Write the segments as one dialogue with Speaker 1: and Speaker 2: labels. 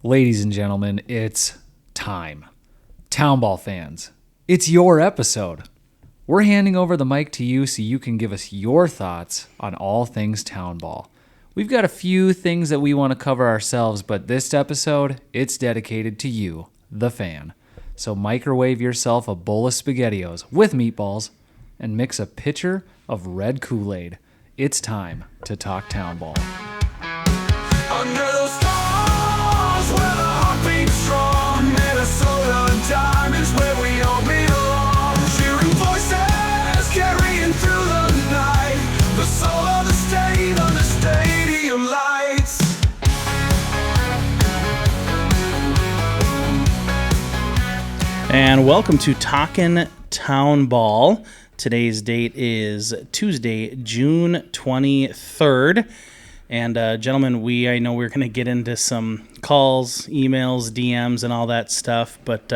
Speaker 1: Ladies and gentlemen, it's time. Townball fans, it's your episode. We're handing over the mic to you so you can give us your thoughts on all things Townball. We've got a few things that we want to cover ourselves, but this episode, it's dedicated to you, the fan. So microwave yourself a bowl of SpaghettiOs with meatballs and mix a pitcher of red Kool-Aid. It's time to talk Townball.
Speaker 2: Under those stars where the heart beats strong, Minnesota diamonds where we all belong. Cheering voices carrying through the night, the soul of the state under stadium lights.
Speaker 3: And welcome to Talkin' Townball. Today's date is Tuesday, June 23rd. And gentlemen, I know we're going to get into some calls, emails, DMs, and all that stuff, but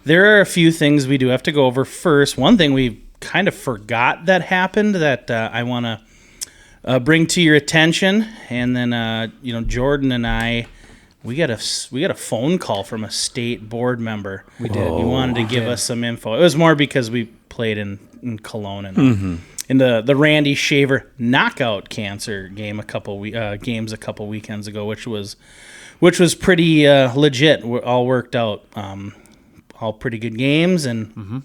Speaker 3: there are a few things we do have to go over. First, one thing we kind of forgot that happened that I want to bring to your attention, and then Jordan and I, we got a phone call from a state board member.
Speaker 1: We did.
Speaker 3: He wanted to give us some info. It was more because we played in Cologne and. In the Randy Shaver knockout cancer game games a couple weekends ago, which was pretty legit. All worked out, all pretty good games, and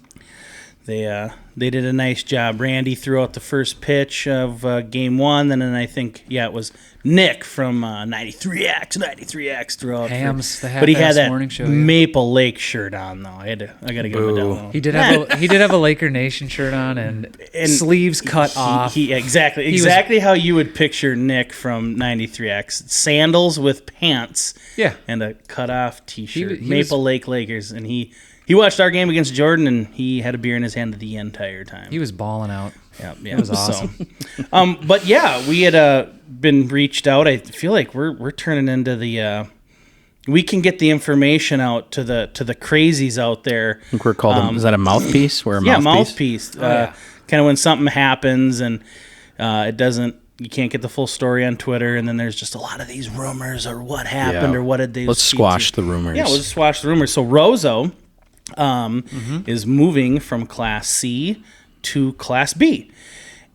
Speaker 3: they did a nice job. Randy threw out the first pitch of game one, and then I think it was Nick from 93X threw out.
Speaker 1: Hams,
Speaker 3: but he had that
Speaker 1: morning show,
Speaker 3: Maple Lake shirt on though. I gotta give him a down.
Speaker 1: He did have a Laker Nation shirt on and sleeves cut off.
Speaker 3: Exactly how you would picture Nick from 93X. Sandals with pants.
Speaker 1: Yeah.
Speaker 3: And a cut off T-shirt.
Speaker 1: He
Speaker 3: Maple Lake Lakers, and he watched our game against Jordan, and he had a beer in his hand the entire time.
Speaker 1: He was balling out.
Speaker 3: Yeah,
Speaker 1: it was awesome.
Speaker 3: But yeah, we had been reached out. I feel like we're turning into the. We can get the information out to the crazies out there.
Speaker 4: I think we're called. Is that a mouthpiece? We're a
Speaker 3: mouthpiece. Kind of when something happens and it doesn't. You can't get the full story on Twitter, and then there's just a lot of these rumors or what happened or what did they.
Speaker 4: Let's squash the rumors.
Speaker 3: Yeah, let's squash the rumors. So Rozo is moving from Class C to Class B.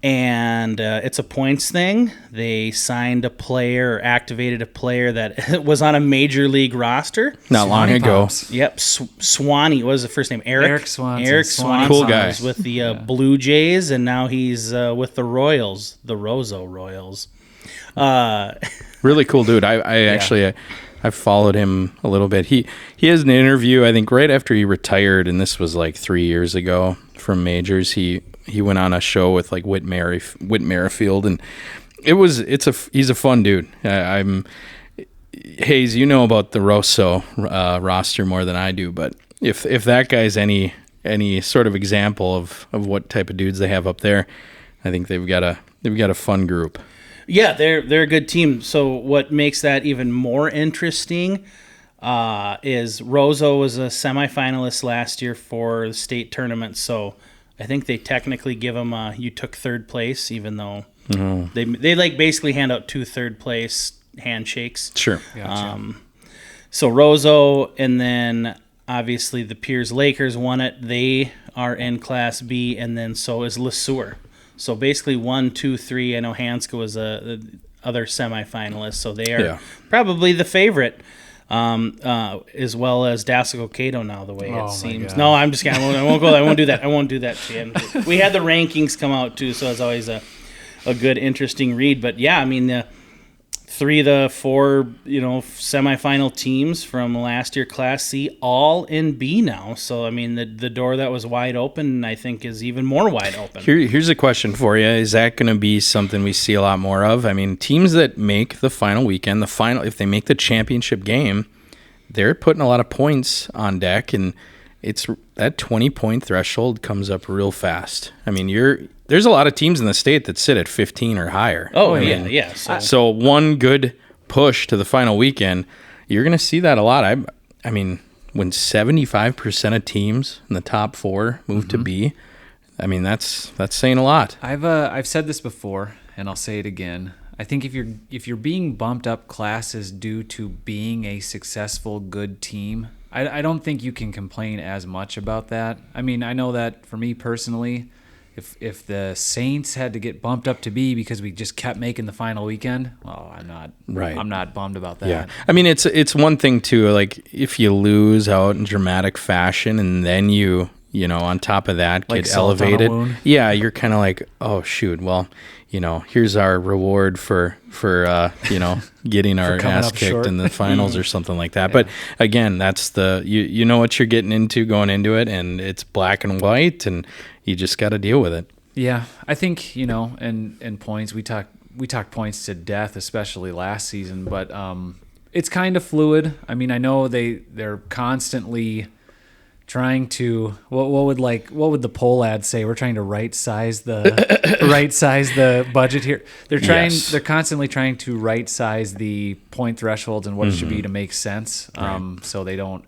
Speaker 3: And it's a points thing. They signed a player or activated a player that was on a major league roster.
Speaker 4: Not long ago.
Speaker 1: Pops.
Speaker 3: Yep. Swanee. What was the first name? Eric
Speaker 1: Swanson.
Speaker 3: Eric Swanson.
Speaker 4: Cool guy.
Speaker 3: Was with the Blue Jays, and now he's with the Royals, the Rozo Royals.
Speaker 4: Really cool dude. I followed him a little bit. He has an interview, I think, right after he retired, and this was like 3 years ago from majors. He went on a show with like Whit Merrifield, and he's a fun dude. Hayes, you know about the Rosso roster more than I do, but if that guy's any sort of example of what type of dudes they have up there, I think they've got a fun group.
Speaker 3: Yeah, they're a good team. So what makes that even more interesting is Rozo was a semifinalist last year for the state tournament. So I think they technically give him you took third place, even though they like basically hand out 2 third place handshakes.
Speaker 4: Sure.
Speaker 1: Gotcha.
Speaker 3: So Rozo, and then obviously the Piers Lakers won it. They are in Class B, and then so is LeSueur. So basically 1, 2, 3. I know Hanska was the other semifinalist, so they are probably the favorite, as well as Dassel Cato now, the way it seems. No, I'm just kidding. I won't go there. I won't do that. I won't do that to you. We had the rankings come out, too, so it's always a good, interesting read. But, yeah, I mean, the 3 of the 4, semifinal teams from last year, Class C, all in B now. So, I mean, the door that was wide open, I think, is even more wide open.
Speaker 4: Here's a question for you. Is that going to be something we see a lot more of? I mean, teams that make the final weekend, if they make the championship game, they're putting a lot of points on deck, and it's that 20-point threshold comes up real fast. I mean, there's a lot of teams in the state that sit at 15 or higher.
Speaker 3: Yeah.
Speaker 4: So one good push to the final weekend, you're going to see that a lot. I mean, when 75% of teams in the top 4 move to B, I mean, that's saying a lot.
Speaker 1: I've said this before, and I'll say it again. I think if you're being bumped up classes due to being a successful, good team, I don't think you can complain as much about that. I mean, I know that for me personally, if the Saints had to get bumped up to B because we just kept making the final weekend, well, I'm not bummed about that.
Speaker 4: Yeah. I mean, it's one thing too, like if you lose out in dramatic fashion and then you on top of that
Speaker 1: Like
Speaker 4: get
Speaker 1: salt on a
Speaker 4: elevated.
Speaker 1: wound.
Speaker 4: Yeah, you're kind of like, oh shoot, well, here's our reward for getting our
Speaker 1: coming
Speaker 4: ass
Speaker 1: up
Speaker 4: kicked
Speaker 1: short.
Speaker 4: in the finals or something like that. But again, that's you know what you're getting into going into it, and it's black and white, and you just got to deal with it.
Speaker 1: Yeah, I think and points we talked points to death, especially last season, but it's kind of fluid. I mean, I know they're constantly trying to what would the poll ad say? We're trying to right size the budget here. They're constantly trying to right size the point thresholds and what it should be to make sense. So they don't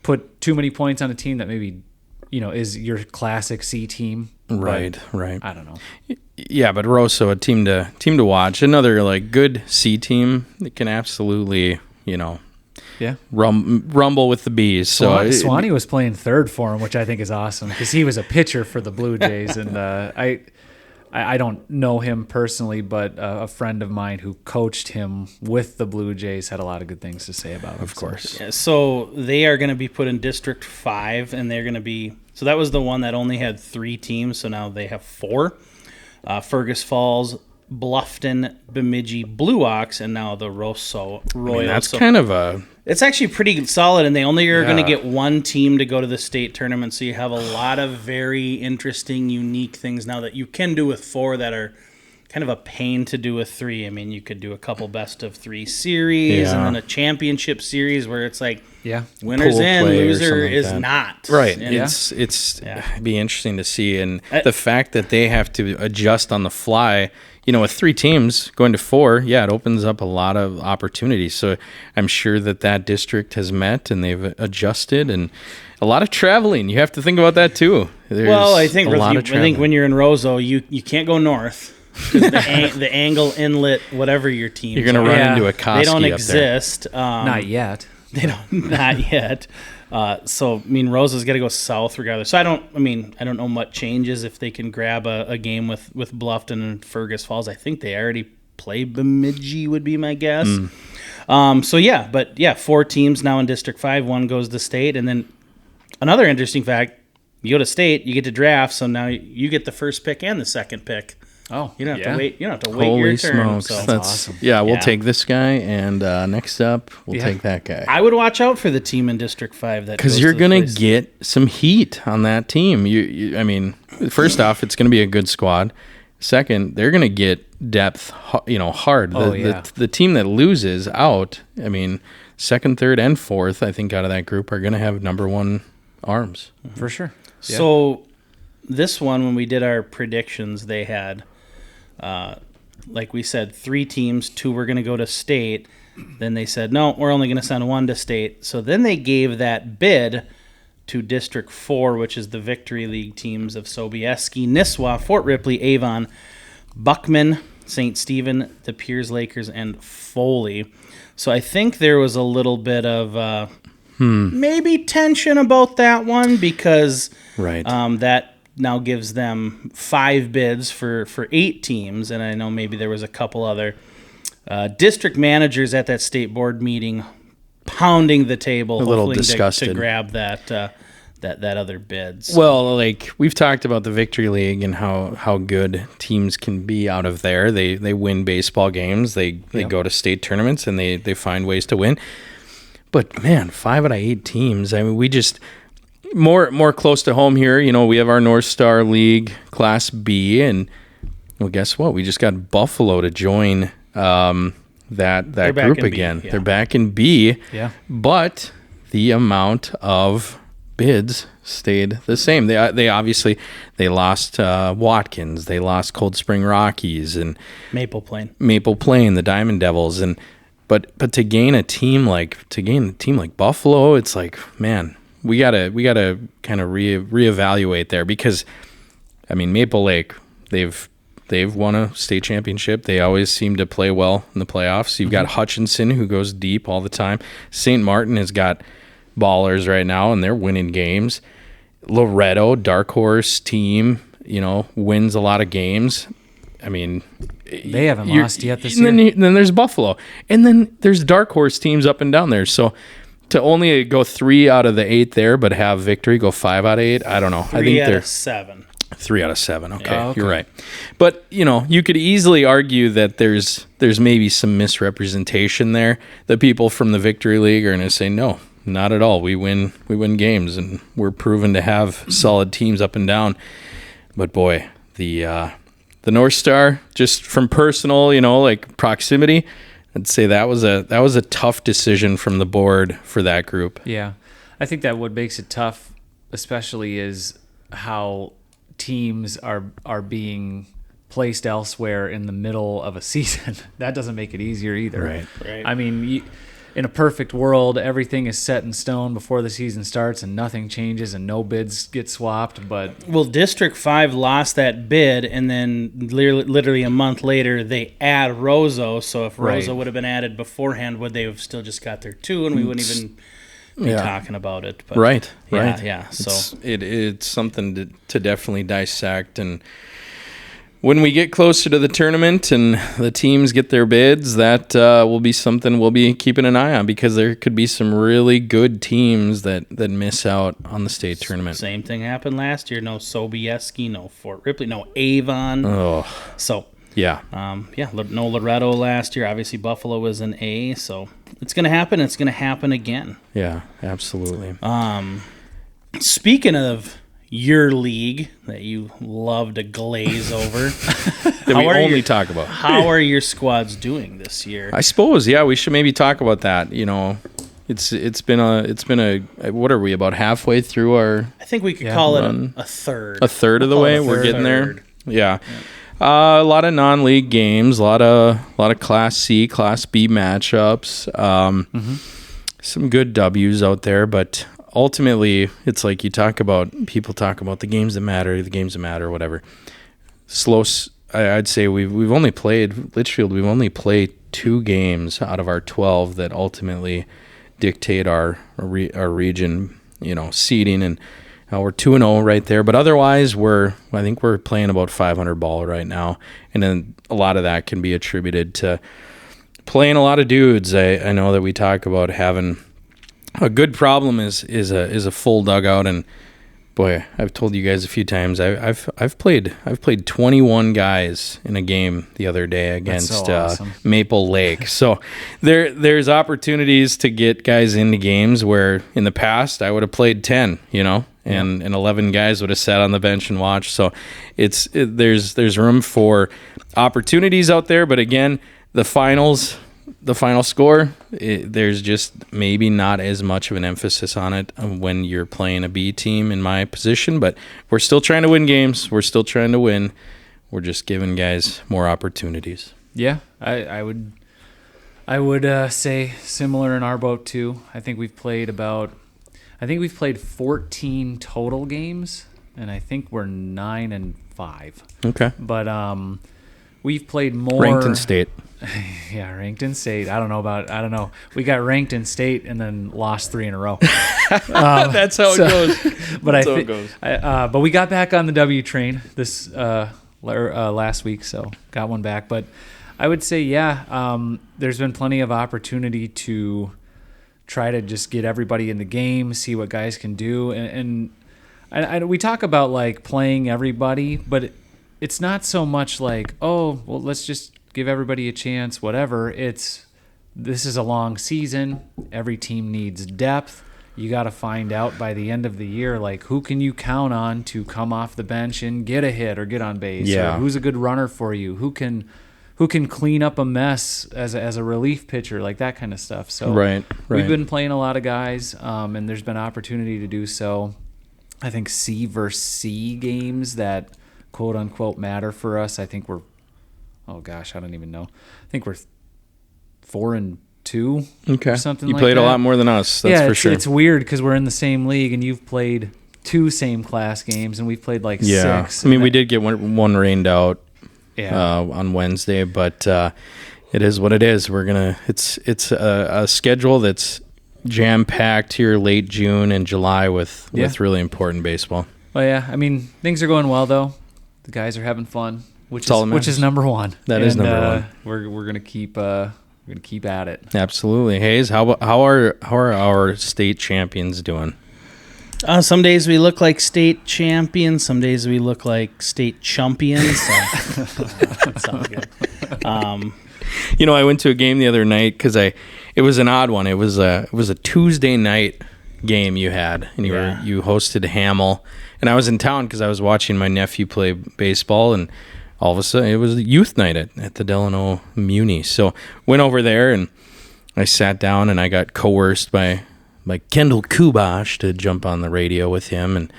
Speaker 1: put too many points on a team that maybe is your classic C team.
Speaker 4: Right.
Speaker 1: I don't know.
Speaker 4: Yeah, but Rosso, a team to watch. Another like good C team that can absolutely
Speaker 1: Yeah.
Speaker 4: rumble with the bees. So
Speaker 1: Swanee was playing third for him, which I think is awesome because he was a pitcher for the Blue Jays, and I don't know him personally, but a friend of mine who coached him with the Blue Jays had a lot of good things to say about him.
Speaker 4: Of course.
Speaker 3: Yeah, so they are going to be put in District 5, and they're going to be – so that was the one that only had 3 teams, so now they have 4. Fergus Falls, Bluffton, Bemidji, Blue Ox, and now the Rosso Royals.
Speaker 4: That's kind of a...
Speaker 3: It's actually pretty solid, and they only are going to
Speaker 4: Yeah.
Speaker 3: get one team to go to the state tournament, so you have a lot of very interesting, unique things now that you can do with 4 that are kind of a pain to do with 3. I mean, you could do a couple best-of-3 series
Speaker 4: Yeah.
Speaker 3: and then a championship series where it's like
Speaker 1: Yeah.
Speaker 3: winner's
Speaker 4: Pool
Speaker 3: in,
Speaker 4: play or
Speaker 3: loser
Speaker 4: something like
Speaker 3: is
Speaker 4: that.
Speaker 3: not.
Speaker 4: Right.
Speaker 3: And
Speaker 4: It's
Speaker 3: Yeah.
Speaker 4: be interesting to see. And the fact that they have to adjust on the fly, with 3 teams going to 4, it opens up a lot of opportunities. So I'm sure that district has met and they've adjusted, and a lot of traveling. You have to think about that too.
Speaker 3: Well, I think
Speaker 4: a lot of
Speaker 3: I think
Speaker 4: traveling.
Speaker 3: when you're in Roseau, you can't go north. 'Cause the angle, inlet, whatever your team.
Speaker 4: You're going to run into a Koski
Speaker 3: They don't
Speaker 4: up there.
Speaker 3: exist.
Speaker 1: Not yet.
Speaker 3: They don't, not yet. So I mean, Rosa's got to go south regardless. So I don't know what changes if they can grab a game with Bluffton and Fergus Falls. I think they already play Bemidji would be my guess. But 4 teams now in District 5. 1 goes to state, and then another interesting fact: you go to state, you get to draft. So now you get the first pick and the second pick.
Speaker 1: Oh,
Speaker 3: You don't have to wait. You don't have to wait
Speaker 4: Holy
Speaker 3: your turn.
Speaker 4: smokes.
Speaker 3: So
Speaker 4: That's
Speaker 1: awesome.
Speaker 4: Yeah, we'll
Speaker 3: Yeah.
Speaker 4: take this guy, and next up, we'll
Speaker 1: Yeah.
Speaker 4: take that guy.
Speaker 3: I would watch out for the team in District 5 that
Speaker 4: Because
Speaker 3: goes
Speaker 4: you're
Speaker 3: to the
Speaker 4: going to
Speaker 3: place.
Speaker 4: get some heat on that team. I mean, first off, it's going to be a good squad. Second, they're going to get depth, hard. The team that loses out, I mean, second, third, and fourth, I think out of that group are going to have number 1 arms.
Speaker 1: for sure. Yeah.
Speaker 3: So this one, when we did our predictions, they had, like we said, 3 teams. 2 were going to go to state. Then they said, no, we're only going to send 1 to state. So then they gave that bid to District 4, which is the Victory League teams of Sobieski, Nisswa, Fort Ripley, Avon, Buckman, St. Stephen, the Piers Lakers, and Foley. So I think there was a little bit of maybe tension about that one because
Speaker 4: Right.
Speaker 3: that now gives them 5 bids for 8 teams, and I know maybe there was a couple other district managers at that state board meeting pounding the table,
Speaker 4: A little
Speaker 3: hoping
Speaker 4: disgusted.
Speaker 3: to grab that other bids.
Speaker 4: Well, like we've talked about the Victory League and how good teams can be out of there. They win baseball games. They go to state tournaments and they find ways to win. But man, 5 out of 8 teams. I mean, we just more close to home here. We have our North Star League Class B, and well, guess what? We just got Buffalo to join that
Speaker 3: back
Speaker 4: group
Speaker 3: in B,
Speaker 4: again.
Speaker 3: yeah.
Speaker 4: They're back in B.
Speaker 1: Yeah.
Speaker 4: But the amount of bids stayed the same. They obviously lost Watkins, they lost Cold Spring Rockies and
Speaker 3: Maple Plain.
Speaker 4: the Diamond Devils, but to gain a team like Buffalo, it's like, man, we gotta kind of reevaluate there because I mean Maple Lake, they've they've won a state championship. They always seem to play well in the playoffs. You've got Hutchinson, who goes deep all the time. St. Martin has got ballers right now, and they're winning games. Loretto, dark horse team, wins a lot of games. I mean,
Speaker 1: They haven't lost yet this year.
Speaker 4: Then there's Buffalo. And then there's dark horse teams up and down there. So to only go 3 out of the 8 there, but have victory go 5 out of 8, I don't know. I think
Speaker 3: out
Speaker 4: they're
Speaker 3: of 7.
Speaker 4: 3 out of 7. Okay,
Speaker 1: Oh, okay.
Speaker 4: You're right. But, you could easily argue that there's maybe some misrepresentation there. The people from the Victory League are going to say, no, not at all. We win games, and we're proven to have solid teams up and down. But boy, the North Star, just from personal, like proximity, I'd say that was a tough decision from the board for that group.
Speaker 1: Yeah. I think that what makes it tough, especially, is how teams are being placed elsewhere in the middle of a season. That doesn't make it easier either.
Speaker 3: Right.
Speaker 1: I mean, in a perfect world, everything is set in stone before the season starts and nothing changes and no bids get swapped. But
Speaker 3: Well, District 5 lost that bid, and then literally a month later, they add Roseau. So if
Speaker 1: Right.
Speaker 3: Roseau would have been added beforehand, would they have still just got their 2, and we wouldn't even be talking about it? But
Speaker 4: Right.
Speaker 3: Yeah. So
Speaker 4: It's something to definitely dissect. And when we get closer to the tournament and the teams get their bids, that will be something we'll be keeping an eye on, because there could be some really good teams that miss out on the state tournament.
Speaker 3: same thing happened last year. No Sobieski, no Fort Ripley, no Avon.
Speaker 4: Oh,
Speaker 3: So
Speaker 4: yeah.
Speaker 3: no Loretto last year. Obviously, Buffalo was an A. So it's going to happen. It's going to happen again.
Speaker 4: Yeah, absolutely.
Speaker 3: Speaking of your league that you love to glaze over,
Speaker 4: That we
Speaker 3: how are
Speaker 4: only
Speaker 3: your-
Speaker 4: talk about.
Speaker 3: how are your squads doing this year?
Speaker 4: I suppose, yeah, we should maybe talk about that. It's been a what are we, about halfway through our
Speaker 3: I think we could call it
Speaker 4: run.
Speaker 3: a third.
Speaker 4: a third of the
Speaker 3: We'll call
Speaker 4: way?
Speaker 3: it a
Speaker 4: We're getting there.
Speaker 3: third.
Speaker 4: Yeah. A lot of non-league games, a lot of Class C, Class B matchups. Some good W's out there, but ultimately, it's like people talk about the games that matter, whatever. I'd say we've only played Litchfield. We've only played 2 games out of our 12 that ultimately dictate our region, seeding, and we're 2-0 right there. But otherwise, I think we're playing about 500 ball right now, and then a lot of that can be attributed to playing a lot of dudes. I know that we talk about having a good problem is a full dugout, and boy, I've told you guys a few times I've played 21 guys in a game the other day against
Speaker 1: so awesome.
Speaker 4: Maple Lake. So there's opportunities to get guys into games where in the past I would have played 10, and 11 guys would have sat on the bench and watched. So there's room for opportunities out there, but again, the final score, there's just maybe not as much of an emphasis on it when you're playing a B team in my position, but we're still trying to win games. We're still trying to win. We're just giving guys more opportunities.
Speaker 1: yeah, I would say similar in our boat too. I think we've played 14 total games, and I think we're 9-5.
Speaker 4: Okay.
Speaker 1: But we've played more.
Speaker 4: Ranked in state.
Speaker 1: Yeah, ranked in state. I don't know. We got ranked in state and then lost 3 in a row.
Speaker 4: That's how it goes.
Speaker 1: But
Speaker 4: That's how it goes.
Speaker 1: but we got back on the W train this last week, so got one back. But I would say, there's been plenty of opportunity to try to just get everybody in the game, see what guys can do, and we talk about like playing everybody, but it's not so much like, oh, well, let's just give everybody a chance, whatever. This is a long season. Every team needs depth. You got to find out by the end of the year, like, who can you count on to come off the bench and get a hit or get on base?
Speaker 4: Yeah.
Speaker 1: Or who's a good runner for you? Who can clean up a mess as a relief pitcher, like that kind of stuff. So
Speaker 4: Right.
Speaker 1: we've been playing a lot of guys, and there's been opportunity to do so. I think C versus C games that quote unquote matter for us. I think we're, oh gosh, I don't even know. I think we're 4-2.
Speaker 4: Okay.
Speaker 1: Or something
Speaker 4: You
Speaker 1: like
Speaker 4: played
Speaker 1: that.
Speaker 4: a lot more than us, that's for sure.
Speaker 1: It's weird because we're in the same league and you've played 2 same class games and we've played like 6.
Speaker 4: I mean, we did get one rained out on Wednesday, but it is what it is. It's a schedule that's jam-packed here late June and July with really important baseball.
Speaker 1: Well, yeah. I mean, things are going well though. The guys are having fun, which is number one.
Speaker 4: That is number one.
Speaker 1: We're gonna keep at it.
Speaker 4: Absolutely. Hayes, how are our state champions doing?
Speaker 3: Some days we look like state champions. Some days we look like state champions. So that sounds good.
Speaker 4: I went to a game the other night because it was an odd one. It was a Tuesday night game you had, and you hosted Hamel, and I was in town because I was watching my nephew play baseball, and all of a sudden it was youth night at the Delano Muni. So went over there and I sat down and I got coerced by Kendall Kubash to jump on the radio with him. And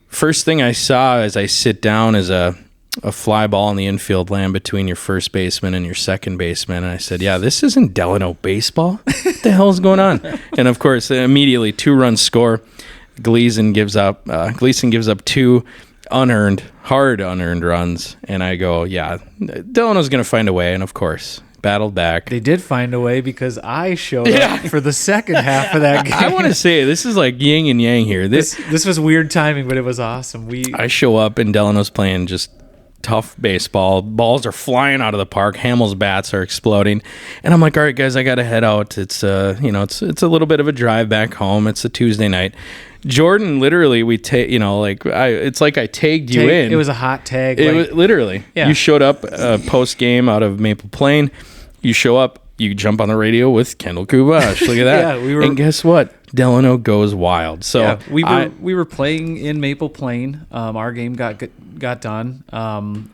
Speaker 4: first thing I saw as I sit down is a fly ball in the infield land between your first baseman and your second baseman. And I said, yeah, this isn't Delano baseball. What the hell is going on? And of course, immediately 2-run score. Gleason gives up 2 hard unearned runs. And I go, yeah, Delano's going to find a way. And of course, battled back.
Speaker 1: They did find a way because I showed up for the second half of that game.
Speaker 4: I want to say this is like yin and yang here.
Speaker 1: This was weird timing, but it was awesome.
Speaker 4: I show up and Delano's playing just tough baseball. Balls are flying out of the park. Hamel's bats are exploding, and I'm like, all right, guys, I got to head out. It's it's a little bit of a drive back home. It's a Tuesday night. Jordan, literally, it's like I tagged you in.
Speaker 1: It was a hot tag.
Speaker 4: It was literally. Yeah. You showed up post game out of Maple Plain. You show up. You jump on the radio with Kendall Kubash. Look at that. And guess what? Delano goes wild. So
Speaker 1: yeah, we were playing in Maple Plain. Our game got done.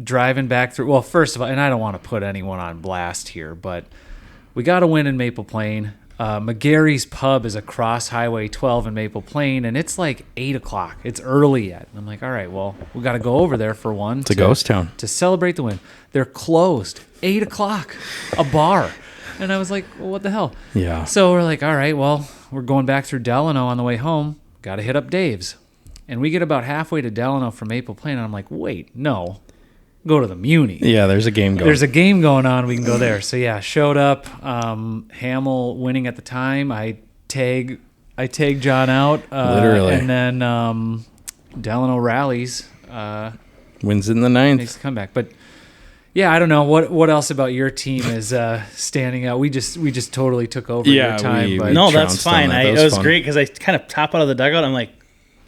Speaker 1: Driving back through. Well, first of all, and I don't want to put anyone on blast here, but we got a win in Maple Plain. McGarry's Pub is across Highway 12 in Maple Plain, and it's like 8 o'clock. It's early yet. And I'm like, all right, well, we got to go over there for one.
Speaker 4: It's a ghost town.
Speaker 1: To celebrate the win. They're closed. 8 o'clock. A bar. And I was like, well, what the hell?
Speaker 4: Yeah.
Speaker 1: So we're like, all right, well, we're going back through Delano on the way home. Got to hit up Dave's. And we get about halfway to Delano from Maple Plain, and I'm like, wait, no. Go to the Muni.
Speaker 4: Yeah, there's a game going.
Speaker 1: There's a game going on. We can go there. So yeah, showed up. Hamel winning at the time. I tag John out.
Speaker 4: Literally.
Speaker 1: And then Delano rallies.
Speaker 4: Wins in the 9th.
Speaker 1: Makes a comeback. But yeah, I don't know what else about your team is standing out. We just totally took over your time.
Speaker 3: No, that's fine. It was great because I kind of top out of the dugout. I'm like,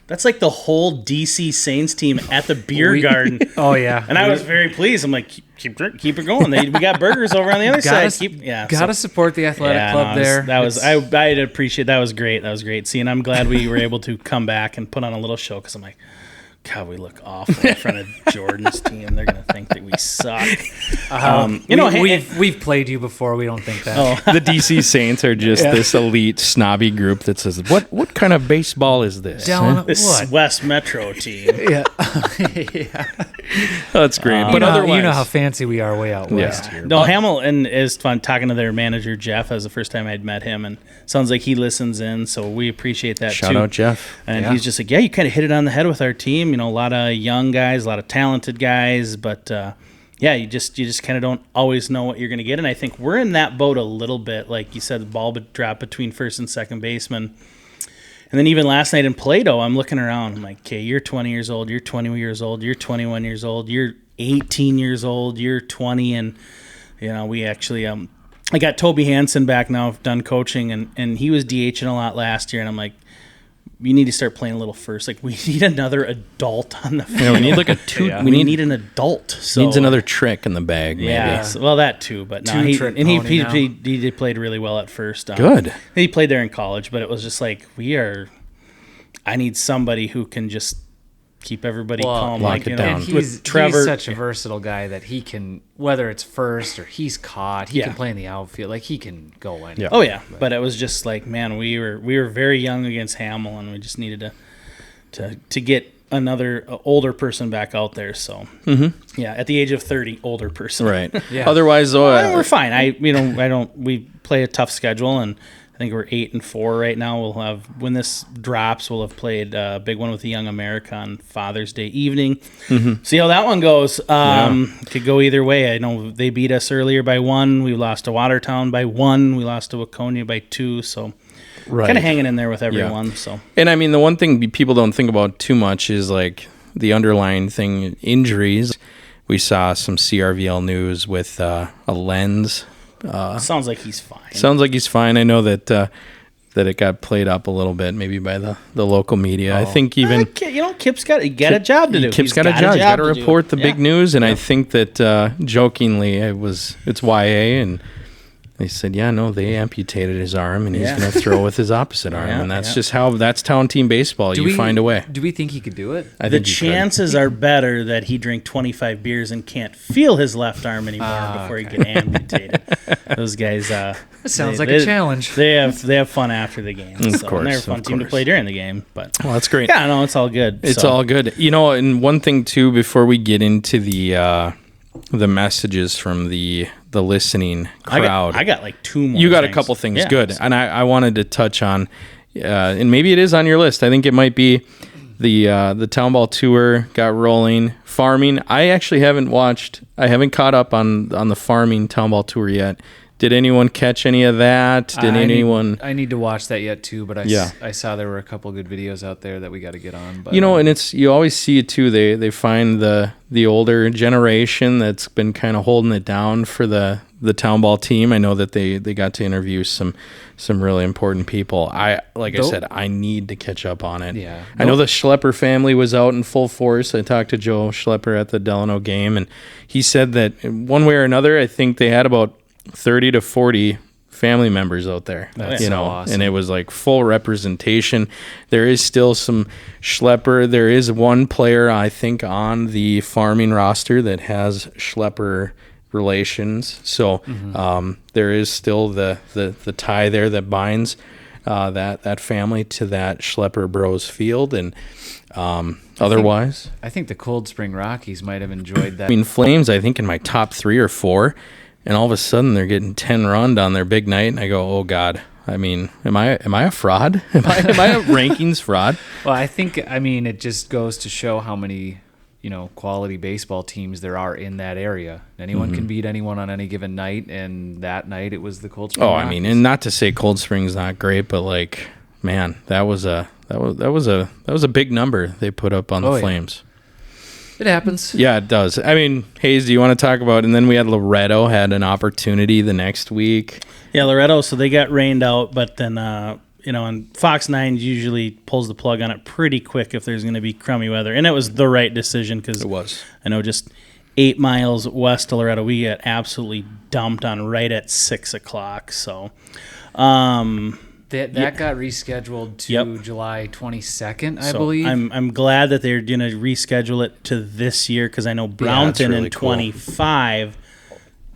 Speaker 3: that's like the whole DC Saints team at the beer garden.
Speaker 1: Oh yeah,
Speaker 3: and I was very pleased. I'm like, keep it going. We got burgers over on the other side.
Speaker 1: Gotta support the athletic club there.
Speaker 3: I appreciate. That was great. That was great. See, and I'm glad we were able to come back and put on a little show because I'm like, God, we look awful in front of Jordan's team. They're gonna think that we suck.
Speaker 1: We've played you before. We don't think that.
Speaker 3: Oh.
Speaker 4: The DC Saints are just this elite snobby group that says, "What kind of baseball is this?"
Speaker 3: This West Metro team.
Speaker 1: Yeah,
Speaker 4: that's great.
Speaker 1: But otherwise, you know how fancy we are way out west here.
Speaker 3: No, Hamilton is fun. Talking to their manager Jeff, as the first time I'd met him, and sounds like he listens in. So we appreciate that.
Speaker 4: Shout out Jeff.
Speaker 3: And he's just like, yeah, you kind of hit it on the head with our team. A lot of young guys, a lot of talented guys, but you just kind of don't always know what you're going to get. And I think we're in that boat a little bit. Like you said, the ball would drop between first and second baseman. And then even last night in Play-Doh, I'm looking around. I'm like, okay, you're 20 years old, you're 20 years old, you're 21 years old, you're 18 years old, you're 20. And, we actually I got Toby Hansen back now, done coaching, and he was DHing a lot last year. And I'm like, you need to start playing a little first. Like, we need another adult on the field.
Speaker 4: Yeah, we need like a two.
Speaker 3: We need an adult. So
Speaker 4: needs another trick in the bag. Maybe.
Speaker 3: Yeah, well, that too. But no, he played really well at first.
Speaker 4: Good.
Speaker 3: He played there in college, but it was just like I need somebody who can just keep everybody calm.
Speaker 4: Lock it down.
Speaker 1: And he's such a versatile guy that he can, whether it's first or he's caught, he can play in the outfield. Like, he can go anywhere.
Speaker 3: Yeah. Oh yeah, but it was just like, man, we were very young against Hamel, and we just needed to get another older person back out there. So yeah, at the age of 30, older person.
Speaker 4: Right.
Speaker 1: Yeah.
Speaker 4: Otherwise, though,
Speaker 3: We're fine. We play a tough schedule, and I think we're 8-4 right now. We'll have, when this drops, we'll have played a big one with the Young America on Father's Day evening. See how that one goes. Could go either way. I know they beat us earlier by 1. We lost to Watertown by 1. We lost to Waconia by 2. So
Speaker 4: right.
Speaker 3: kind of hanging in there with everyone. So
Speaker 4: And I mean, the one thing people don't think about too much is like the underlying thing, injuries. We saw some CRVL news with a lens.
Speaker 3: sounds like he's fine.
Speaker 4: Sounds like he's fine. I know that that it got played up a little bit, maybe by the local media. I think even
Speaker 3: Kip's got a job to do.
Speaker 4: Kip's got a job. He's got to report the big news, and
Speaker 3: Yeah.
Speaker 4: I think that jokingly it's YA, and they said, yeah, no, they amputated his arm, and he's going to throw with his opposite arm, and that's just that's town team baseball. You find a way.
Speaker 1: Do we think he could do it?
Speaker 4: I
Speaker 3: The
Speaker 4: think he could.
Speaker 3: chances are better that he drank 25 beers and can't feel his left arm anymore before he get amputated. Those guys.
Speaker 1: That sounds like a challenge.
Speaker 3: They have fun after the game.
Speaker 4: Of course,
Speaker 3: and they're a fun
Speaker 4: of
Speaker 3: team to
Speaker 4: course.
Speaker 3: play during the game. But
Speaker 4: Well, that's great.
Speaker 3: yeah, no, it's all good.
Speaker 4: It's all good. And one thing too, before we get into the messages from the listening crowd,
Speaker 3: I got like 2 more.
Speaker 4: you got a couple things.
Speaker 3: Yeah.
Speaker 4: Good, and I wanted to touch on, and maybe it is on your list. I think it might be the Townball tour got rolling. Farming. I actually haven't watched. I haven't caught up on the farming Townball tour yet. Did anyone catch any of that? Did anyone?
Speaker 1: I need to watch that yet too, but
Speaker 4: Yeah.
Speaker 1: I saw there were a couple good videos out there that we got to get on. But
Speaker 4: And you always see it too. They find the older generation that's been kind of holding it down for the Townball team. I know that they got to interview some really important people. I said, I need to catch up on it.
Speaker 1: Yeah.
Speaker 4: I know the Schlepper family was out in full force. I talked to Joe Schlepper at the Delano game, and he said that one way or another, I think they had about 30 to 40 family members out there.
Speaker 1: That's so awesome.
Speaker 4: And it was like full representation. There is still some Schlepper. There is one player, I think, on the farming roster that has Schlepper relations. So there is still the tie there that binds that family to that Schlepper Bros field. And otherwise,
Speaker 1: I think the Cold Spring Rockies might have enjoyed that.
Speaker 4: I mean, Flames, I think, in my top 3 or 4. And all of a sudden, they're getting 10 run on their big night, and I go, "Oh God! I mean, am I a fraud? Am I a rankings fraud?"
Speaker 1: Well, it just goes to show how many quality baseball teams there are in that area. Anyone can beat anyone on any given night, and that night it was the Cold Spring.
Speaker 4: Oh,
Speaker 1: Rockies.
Speaker 4: I mean, and not to say Cold Spring's not great, but like, man, that was a big number they put up on the
Speaker 1: Oh, yeah.
Speaker 4: Flames.
Speaker 1: It happens.
Speaker 4: Yeah, it does. I mean, Hayes, do you want to talk about? And then we had Loretto had an opportunity the next week.
Speaker 3: Yeah, Loretto. So they got rained out, but then and Fox 9 usually pulls the plug on it pretty quick if there's going to be crummy weather, and it was the right decision because
Speaker 4: It was.
Speaker 3: I know just 8 miles west of Loretto, we got absolutely dumped on right at 6:00. So.
Speaker 1: That got rescheduled to July 22nd, I
Speaker 3: So
Speaker 1: believe.
Speaker 3: I'm glad that they're going to reschedule it to this year because I know Brownton
Speaker 4: really
Speaker 3: in
Speaker 4: cool.
Speaker 3: 25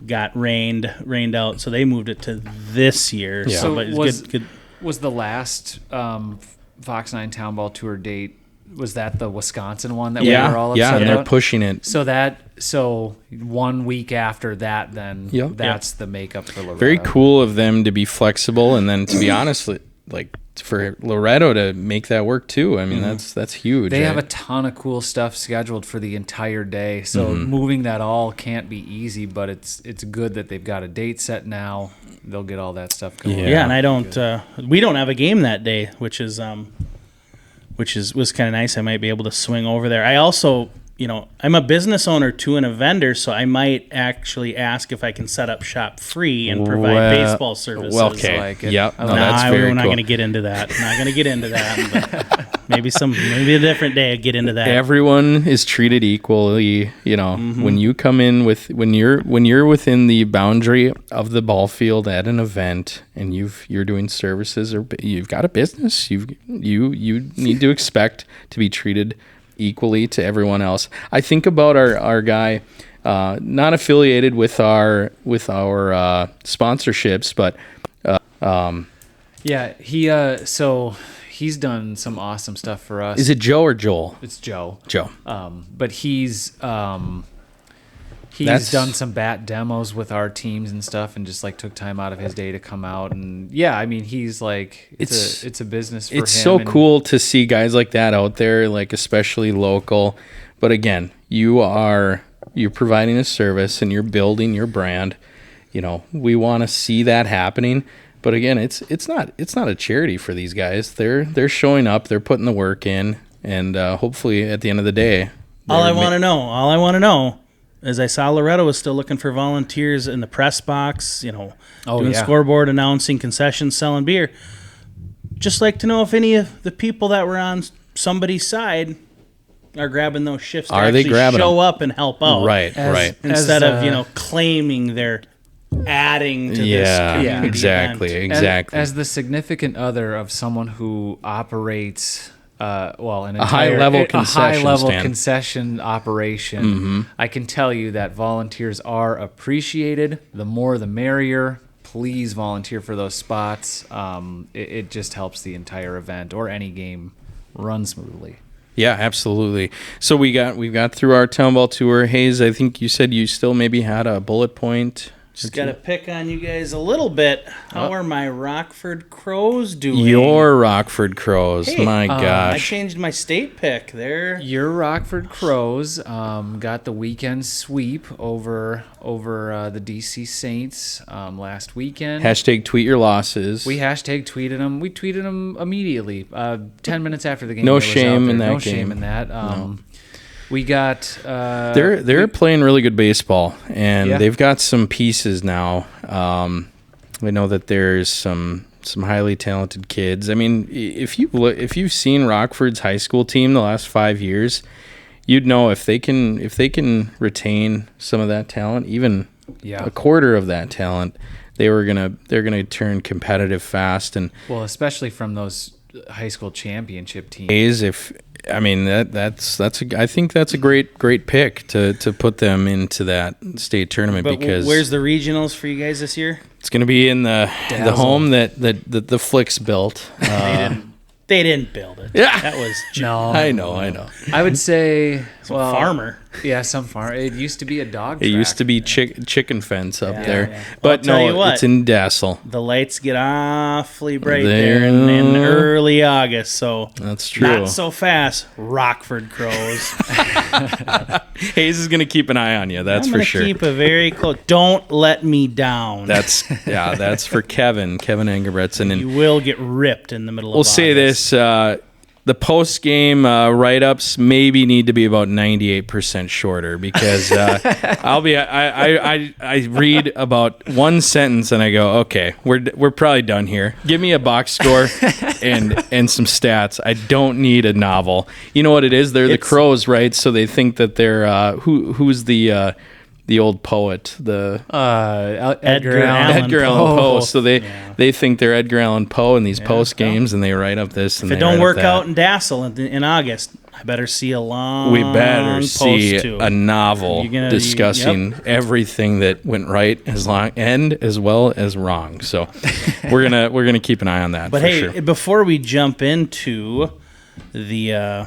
Speaker 3: got rained out, so they moved it to this year.
Speaker 4: Yeah.
Speaker 1: So
Speaker 3: but it's
Speaker 1: was-
Speaker 3: good.
Speaker 1: Was the last Fox 9 Townball Tour date, was that the Wisconsin one that we were all
Speaker 4: yeah,
Speaker 1: upset
Speaker 4: and they're
Speaker 1: about?
Speaker 4: pushing it.
Speaker 1: So 1 week after that, then
Speaker 4: Yep.
Speaker 1: that's the makeup for Loretto.
Speaker 4: Very cool of them to be flexible, and then to be honest, like for Loretto to make that work too. I mean, that's huge.
Speaker 1: They have a ton of cool stuff scheduled for the entire day, so moving that all can't be easy. But it's good that they've got a date set now. They'll get all that stuff going.
Speaker 3: Yeah, and I don't. We don't have a game that day, which was kind of nice. I might be able to swing over there. I also, I'm a business owner too and a vendor, so I might actually ask if I can set up shop free and provide baseball services.
Speaker 4: Well, okay.
Speaker 1: like it.
Speaker 4: Yep.
Speaker 1: I
Speaker 4: No,
Speaker 1: like
Speaker 4: that's
Speaker 3: Nah,
Speaker 4: very
Speaker 3: we're not
Speaker 4: cool.
Speaker 3: going to get into that. Not going to get into that. But maybe a different day. I'd get into that.
Speaker 4: Everyone is treated equally. When you come in when you're within the boundary of the ball field at an event and you're doing services or you've got a business, you need to expect to be treated equally to everyone else. I think about our guy, not affiliated with our sponsorships, but
Speaker 1: Yeah, he's done some awesome stuff for us.
Speaker 4: Is it Joe or Joel?
Speaker 1: It's Joe.
Speaker 4: Joe.
Speaker 1: But he's
Speaker 4: That's-
Speaker 1: done some bat demos with our teams and stuff, and just like took time out of his day to come out. And yeah, I mean, he's like, it's a business for him.
Speaker 4: It's so
Speaker 1: and
Speaker 4: cool to see guys like that out there, like especially local. But again, you're providing a service and you're building your brand. You know, we want to see that happening. But again, it's not a charity for these guys. They're showing up, they're putting the work in, and hopefully at the end of the day,
Speaker 3: All I want to know is I saw Loretto was still looking for volunteers in the press box, doing scoreboard, announcing concessions, selling beer. Just like to know if any of the people that were on somebody's side are grabbing those shifts to
Speaker 4: Are they
Speaker 3: actually
Speaker 4: grabbing
Speaker 3: show
Speaker 4: them?
Speaker 3: up and help out.
Speaker 4: right.
Speaker 3: Instead of, claiming they're adding to this community
Speaker 4: exactly,
Speaker 3: event.
Speaker 4: exactly.
Speaker 1: As the significant other of someone who operates, a
Speaker 4: high-level concession stand.
Speaker 1: concession operation, I can tell you that volunteers are appreciated. The more, the merrier. Please volunteer for those spots. It just helps the entire event or any game run smoothly.
Speaker 4: Yeah, absolutely. So we've got through our Townball tour. Hayes, I think you said you still maybe had a bullet point.
Speaker 3: Just got to pick on you guys a little bit. How are my Rockford Crows doing?
Speaker 4: Your Rockford Crows,
Speaker 3: Hey,
Speaker 4: my
Speaker 3: I
Speaker 4: gosh.
Speaker 3: changed my state pick there.
Speaker 1: Your Rockford Crows got the weekend sweep over the DC Saints last weekend.
Speaker 4: Hashtag tweet your losses.
Speaker 1: We hashtag tweeted them. We tweeted them immediately, 10 minutes after the game.
Speaker 4: No
Speaker 1: was
Speaker 4: shame
Speaker 1: out there.
Speaker 4: in that
Speaker 1: No
Speaker 4: game.
Speaker 1: shame in that. We got.
Speaker 4: They're playing really good baseball, and
Speaker 1: Yeah.
Speaker 4: they've got some pieces now. We know that there's some highly talented kids. I mean, if you've seen Rockford's high school team the last 5 years, you'd know if they can retain some of that talent, even a quarter of that talent, they're gonna turn competitive fast. And
Speaker 1: Well, especially from those high school championship teams.
Speaker 4: I think that's a great pick to put them into that state tournament,
Speaker 3: But
Speaker 4: because
Speaker 3: where's the regionals for you guys this year?
Speaker 4: it's going to be in the home that the Flicks built.
Speaker 3: They didn't build it.
Speaker 4: Yeah.
Speaker 3: That was
Speaker 1: No,
Speaker 4: I know.
Speaker 1: I would say
Speaker 3: farmer.
Speaker 1: Yeah, some farm. It used to be a dog.
Speaker 4: It used to be
Speaker 1: track.
Speaker 4: chicken fence up
Speaker 1: Yeah,
Speaker 4: there,
Speaker 1: yeah.
Speaker 4: but
Speaker 3: I'll tell you
Speaker 4: no,
Speaker 3: what.
Speaker 4: it's in Dassel.
Speaker 3: The lights get awfully bright
Speaker 4: There-
Speaker 3: there in early August, so
Speaker 4: That's true.
Speaker 3: not so fast. Rockford Crows.
Speaker 4: Hayes is going to keep an eye on you. That's
Speaker 3: I'm
Speaker 4: for
Speaker 3: gonna
Speaker 4: sure.
Speaker 3: keep a very close. Don't let me down.
Speaker 4: That's for Kevin Engelbretson. And
Speaker 3: You will get ripped in the middle of
Speaker 4: we'll say
Speaker 3: August.
Speaker 4: this: the post game write-ups maybe need to be about 98% shorter, because I read about one sentence and I go, okay, we're probably done here. Give me a box score and some stats. I don't need a novel. You know what it is? They're the Crows, right? So they think that they're who's the old poet,
Speaker 1: Edgar Allan
Speaker 4: Poe. So they think they're Edgar Allan Poe in these post games, and they write up this. And
Speaker 3: If it
Speaker 4: they write
Speaker 3: don't
Speaker 4: up
Speaker 3: work
Speaker 4: that.
Speaker 3: out in Dassel in August, I better see a long
Speaker 4: We better see
Speaker 3: post too.
Speaker 4: a novel discussing everything that went right as well as wrong. So we're gonna keep an eye on that.
Speaker 3: But
Speaker 4: for
Speaker 3: hey,
Speaker 4: sure.
Speaker 3: before we jump into the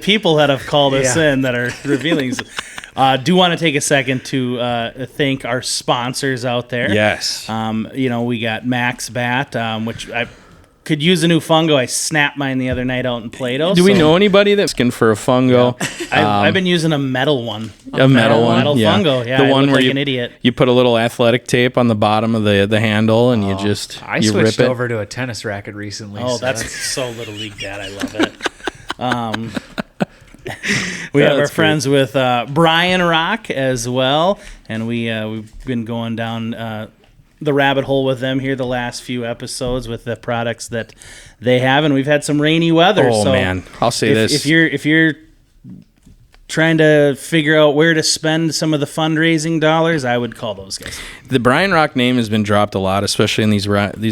Speaker 3: people that have called us in that are revealing. Do want to take a second to thank our sponsors out there.
Speaker 4: Yes.
Speaker 3: We got Max Bat, which I could use a new fungo. I snapped mine the other night out in Play-Doh.
Speaker 4: Do we know anybody that's looking for a fungo?
Speaker 3: I've been using a metal one.
Speaker 4: A metal one,
Speaker 3: Metal
Speaker 4: yeah.
Speaker 3: fungo. Yeah,
Speaker 4: The
Speaker 3: I
Speaker 4: one
Speaker 3: look
Speaker 4: where
Speaker 3: like an idiot.
Speaker 4: You put a little athletic tape on the bottom of the handle, and you just
Speaker 1: I
Speaker 4: you
Speaker 1: switched
Speaker 4: rip it.
Speaker 1: over to a tennis racket recently.
Speaker 3: Oh,
Speaker 1: so
Speaker 3: that's so Little League Dad. I love it. We have our
Speaker 4: That's
Speaker 3: friends with Brian Rock as well, and we've been going down the rabbit hole with them here the last few episodes with the products that they have, and we've had some rainy weather.
Speaker 4: Oh
Speaker 3: so
Speaker 4: man, I'll say this:
Speaker 3: if you're trying to figure out where to spend some of the fundraising dollars, I would call those guys.
Speaker 4: The Brian Rock name has been dropped a lot, especially in these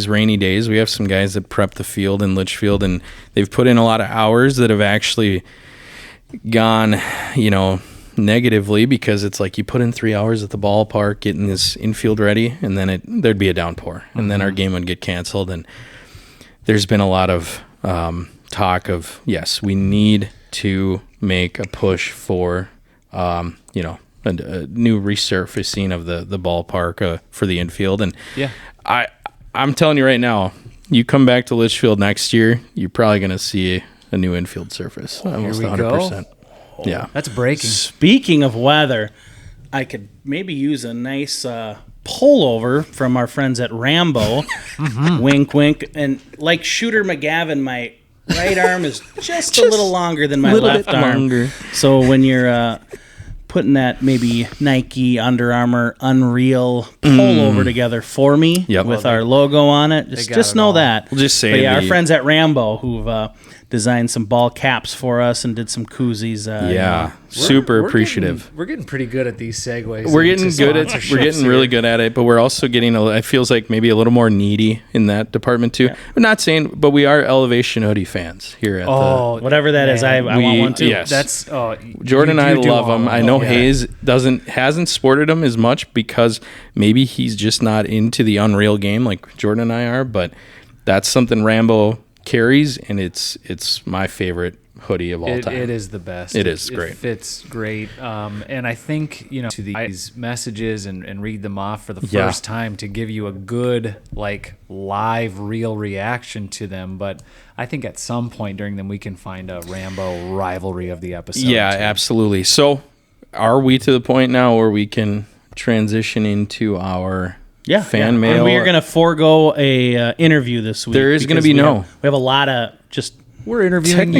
Speaker 4: rainy days. We have some guys that prep the field in Litchfield, and they've put in a lot of hours that have actually gone, negatively, because it's like you put in 3 hours at the ballpark getting this infield ready, and then there'd be a downpour, and then our game would get canceled. And there's been a lot of talk of, yes, we need to make a push for, a new resurfacing of the ballpark for the infield. And
Speaker 1: Yeah.
Speaker 4: I'm telling you right now, you come back to Litchfield next year, you're probably going to see a new infield surface. Almost
Speaker 1: we
Speaker 4: 100%. Yeah.
Speaker 1: That's breaking.
Speaker 3: Speaking of weather, I could maybe use a nice pullover from our friends at Rambo. Wink, wink. And like Shooter McGavin, my right arm is just a little longer than my left arm.
Speaker 4: Longer.
Speaker 3: So when you're putting that maybe Nike, Under Armour, Unreal pullover together for me with our logo on it, just know that.
Speaker 4: We'll just say
Speaker 3: but yeah, our friends at Rambo who've designed some ball caps for us and did some koozies.
Speaker 4: Super appreciative.
Speaker 1: We're getting pretty good at these segues.
Speaker 4: We're getting really good at it, but we're also getting it feels like maybe a little more needy in that department too. Yeah. I'm not saying, but we are Elevation hoodie fans here at
Speaker 3: whatever that is. I want one too.
Speaker 4: Yes.
Speaker 1: That's
Speaker 4: Jordan and I love them. I know Hayes hasn't sported them as much because maybe he's just not into the Unreal game like Jordan and I are, but that's something Rambo carries, and it's my favorite hoodie of all time.
Speaker 1: It is the best.
Speaker 4: It is great.
Speaker 1: It fits great. And I think, to these messages and read them off for the first time to give you a good, live, real reaction to them. But I think at some point during them, we can find a Rambo rivalry of the episode.
Speaker 4: Yeah,
Speaker 1: too.
Speaker 4: Absolutely. So are we to the point now where we can transition into our fan mail?
Speaker 3: And we are going to forego a interview this week.
Speaker 4: There is going to be
Speaker 3: we have a lot of just
Speaker 1: we're interviewing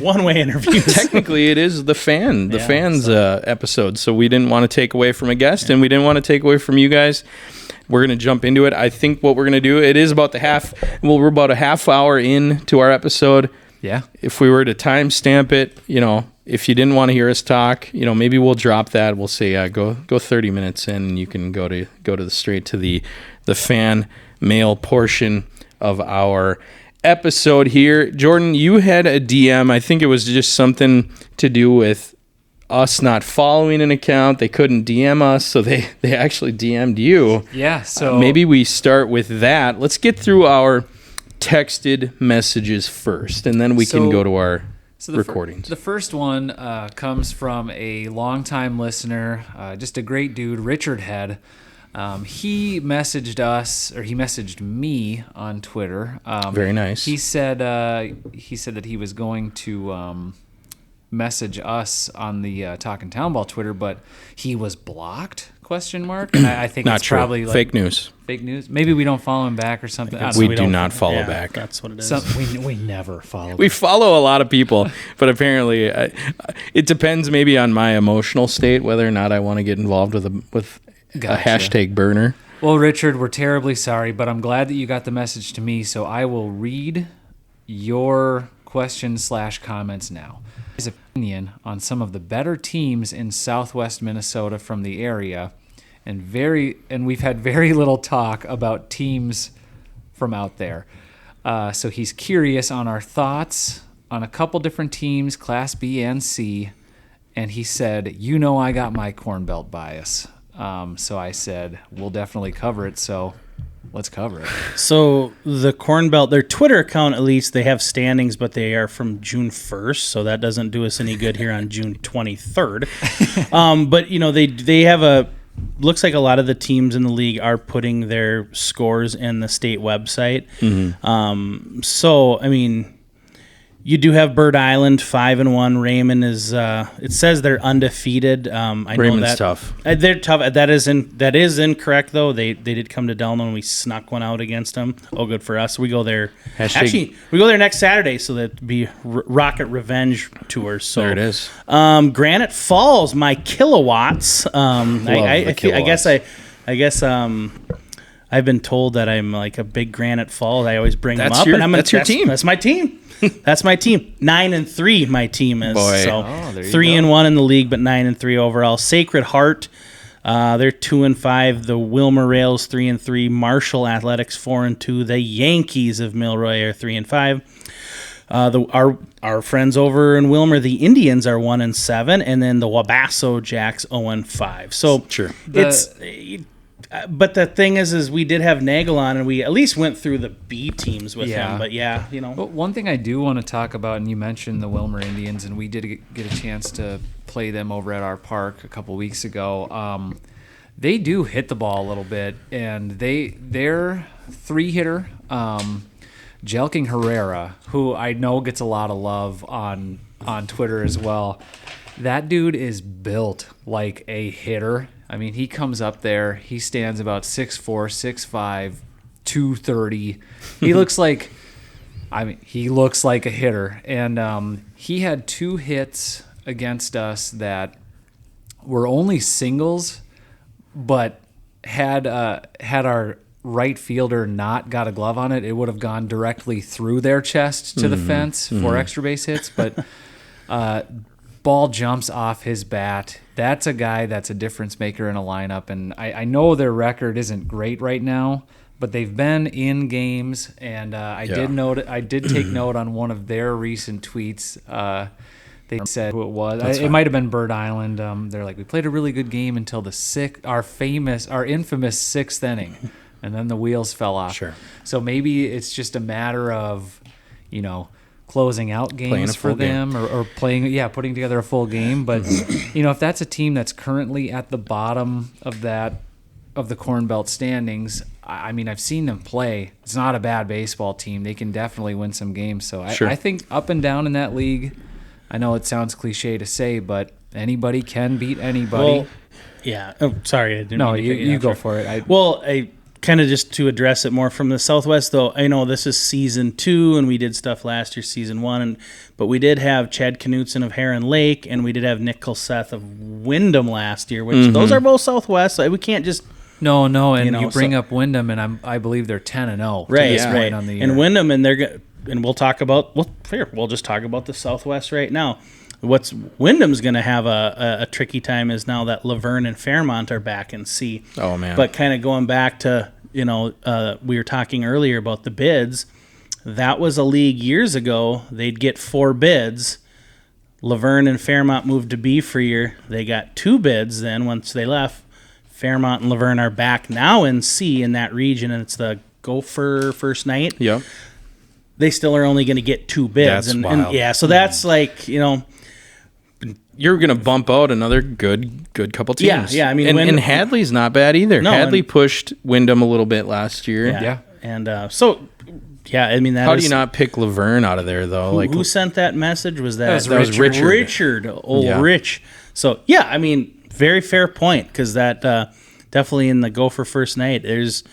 Speaker 3: one-way interviews.
Speaker 4: Technically, it is the fans episode, so we didn't want to take away from a guest, and we didn't want to take away from you guys. We're going to jump into it. I think what we're going to do, it is about we're about a half hour into our episode.
Speaker 1: Yeah.
Speaker 4: If we were to timestamp it, if you didn't want to hear us talk, maybe we'll drop that. We'll say go 30 minutes in, and you can go straight to the fan mail portion of our episode here. Jordan, you had a DM. I think it was just something to do with us not following an account. They couldn't DM us, so they actually DM'd you.
Speaker 1: Yeah, so
Speaker 4: maybe we start with that. Let's get through our texted messages first, and then we can go to our recordings.
Speaker 1: The first one comes from a longtime listener, just a great dude, Richard Head. He messaged us, or he messaged me on Twitter.
Speaker 4: Very nice.
Speaker 1: He said that he was going to message us on the Talkin' Townball Twitter, but he was blocked? ? And I think
Speaker 4: not
Speaker 1: it's
Speaker 4: true.
Speaker 1: Probably
Speaker 4: fake news.
Speaker 1: Fake news. Maybe we don't follow him back or something.
Speaker 4: We do not follow back.
Speaker 3: That's what it is.
Speaker 1: We never follow.
Speaker 4: We follow a lot of people, but apparently it depends maybe on my emotional state whether or not I want to get involved with a hashtag burner.
Speaker 1: Well, Richard, we're terribly sorry, but I'm glad that you got the message to me, so I will read your questions/comments now. His opinion on some of the better teams in Southwest Minnesota from the area, and we've had very little talk about teams from out there. So he's curious on our thoughts on a couple different teams, Class B and C, and he said, I got my Corn Belt bias. So I said, we'll definitely cover it, so let's cover it.
Speaker 3: So the Corn Belt, their Twitter account, at least, they have standings, but they are from June 1st, so that doesn't do us any good here on June 23rd. But, they have looks like a lot of the teams in the league are putting their scores in the state website. Mm-hmm. You do have Bird Island 5-1. Raymond is. It says they're undefeated.
Speaker 4: Raymond's tough.
Speaker 3: They're tough. That is incorrect though. They did come to Delano and we snuck one out against them. Oh, good for us. We go there. Actually, we go there next Saturday, so that'd be Rocket Revenge tours. So
Speaker 4: there it is.
Speaker 3: Granite Falls, my kilowatts. I guess. I've been told that I'm like a big Granite Falls. I always bring them up.
Speaker 4: That's your team.
Speaker 3: That's my team. That's my team. 9-3, my team is.
Speaker 4: Boy.
Speaker 3: So
Speaker 1: 3-1
Speaker 3: in the league, but 9-3 overall. Sacred Heart, they're 2-5. The Wilmer Rails 3-3. Marshall Athletics 4-2. The Yankees of Milroy are 3-5. Our friends over in Wilmer, the Indians, are 1-7, and then the Wabasso Jacks 0-5. So
Speaker 4: sure.
Speaker 3: But the thing is we did have Nagel on, and we at least went through the B teams with him. But
Speaker 1: But one thing I do want to talk about, and you mentioned the Wilmer Indians, and we did get a chance to play them over at our park a couple weeks ago. They do hit the ball a little bit, and their 3-hitter, Jelking Herrera, who I know gets a lot of love on Twitter as well. That dude is built like a hitter. I mean, he comes up there. He stands about 6'4", 6'5", 230. He looks like a hitter. And he had 2 hits against us that were only singles, but had our right fielder not got a glove on it, it would have gone directly through their chest to the fence for extra base hits. But ball jumps off his bat. That's a guy that's a difference maker in a lineup. And I know their record isn't great right now, but they've been in games. And I did take note on one of their recent tweets. They said who it was. It might have been Bird Island. They're like, we played a really good game until our infamous 6th inning, and then the wheels fell off.
Speaker 4: Sure.
Speaker 1: So maybe it's just a matter of, closing out games for them or putting together a full game. But if that's a team that's currently at the bottom of the Corn Belt standings, I mean, I've seen them play. It's not a bad baseball team. They can definitely win some games. So I think up and down in that league. I know it sounds cliche to say, but anybody can beat anybody.
Speaker 3: Well, yeah. Oh, sorry. I didn't
Speaker 1: no,
Speaker 3: mean to
Speaker 1: you go for it.
Speaker 3: I kind of just to address it more from the Southwest, though. I know this is season 2, and we did stuff last year, season 1, but we did have Chad Knutson of Heron Lake, and we did have Nick Kulseth of Wyndham last year, which those are both Southwest. So we can't just
Speaker 1: no, and you bring up Wyndham, and I believe they're 10-0.
Speaker 3: Right, right. On the year. And Wyndham, and we'll talk about we'll just talk about the Southwest right now. What's Wyndham's going to have a tricky time is now that Laverne and Fairmont are back in C.
Speaker 4: Oh man!
Speaker 3: But kind of going back to we were talking earlier about the bids. That was a league years ago. They'd get 4 bids. Laverne and Fairmont moved to B for a year. They got 2 bids. Then once they left, Fairmont and Laverne are back now in C in that region, and it's the Gopher First Night.
Speaker 4: Yep.
Speaker 3: They still are only going to get 2 bids.
Speaker 4: That's wild.
Speaker 3: And so that's like,
Speaker 4: you're going to bump out another good couple teams.
Speaker 3: Yeah. I mean,
Speaker 4: and Hadley's not bad either.
Speaker 3: No,
Speaker 4: Hadley pushed Wyndham a little bit last year.
Speaker 3: Yeah. And I mean,
Speaker 4: how do you not pick Laverne out of there though?
Speaker 3: Who sent that message? Was that
Speaker 4: was Richard?
Speaker 3: Rich. So I mean, very fair point, because that definitely in the Gopher First Night, there's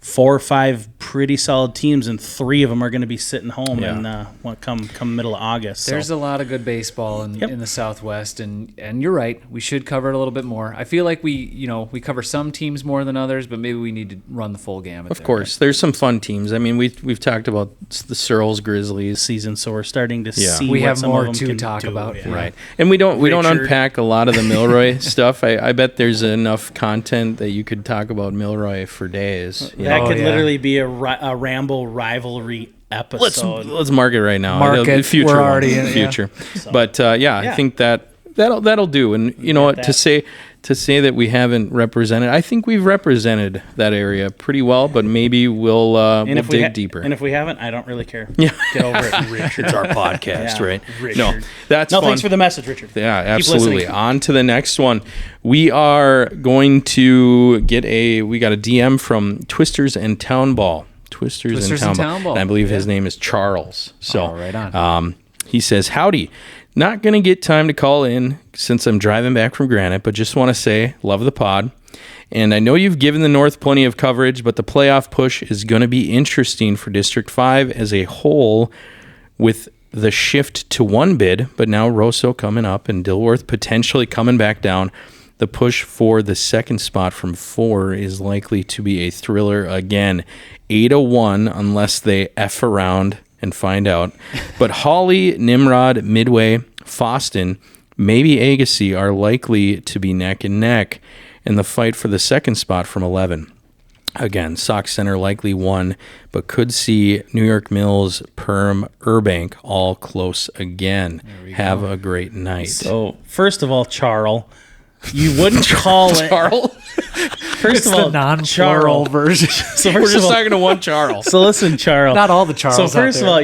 Speaker 3: 4 or 5 pretty solid teams, and 3 of them are going to be sitting home and come middle of August.
Speaker 1: There's a lot of good baseball in the Southwest, and you're right. We should cover it a little bit more. I feel like we cover some teams more than others, but maybe we need to run the full gamut.
Speaker 4: Of course, there's some fun teams. I mean, we've talked about the Searles Grizzlies
Speaker 3: season, so we're starting to see.
Speaker 1: We
Speaker 3: what
Speaker 1: have
Speaker 3: some
Speaker 1: more
Speaker 3: of them
Speaker 1: to
Speaker 3: can
Speaker 1: talk
Speaker 3: do.
Speaker 1: about,
Speaker 4: right? And we don't unpack a lot of the Milroy stuff. I bet there's enough content that you could talk about Milroy for days.
Speaker 3: That could literally be a Ramble rivalry episode.
Speaker 4: Let's mark it right now.
Speaker 1: Future. We're already in
Speaker 4: future. So, but I think that'll do. And to say that we haven't represented, I think we've represented that area pretty well. But maybe we'll dig deeper.
Speaker 3: And if we haven't, I don't really care.
Speaker 4: Yeah,
Speaker 3: get over it, Richard.
Speaker 4: It's our podcast, right?
Speaker 3: Richard.
Speaker 4: No, that's fun.
Speaker 3: Thanks for the message, Richard.
Speaker 4: Yeah, absolutely. On to the next one. We are going to we got a DM from Twisters and Townball. Twisters and Townball. And I believe his name is Charles. So
Speaker 1: right on.
Speaker 4: He says, howdy. Not going to get time to call in since I'm driving back from Granite, but just want to say, love the pod. And I know you've given the North plenty of coverage, but the playoff push is going to be interesting for District 5 as a whole, with the shift to 1 bid, but now Rosso coming up and Dilworth potentially coming back down. The push for the second spot from 4 is likely to be a thriller again. 8-1 unless they F around and find out. But Hawley, Nimrod, Midway, Foston, maybe Agassi are likely to be neck and neck in the fight for the second spot from 11. Again, Sox Center likely 1, but could see New York Mills, Perm, Urbank all close again. Have a great night.
Speaker 3: So, first of all, Charles, you wouldn't call it...
Speaker 4: Charles?
Speaker 3: first
Speaker 1: It's
Speaker 3: of all,
Speaker 1: the non-plural
Speaker 3: Charles.
Speaker 1: version.
Speaker 3: So
Speaker 4: We're
Speaker 3: first
Speaker 4: just
Speaker 3: of all,
Speaker 4: talking to one Charles.
Speaker 3: so listen, Charles.
Speaker 1: Not all the Charles.
Speaker 3: So
Speaker 1: out
Speaker 3: first of
Speaker 1: there.
Speaker 3: all,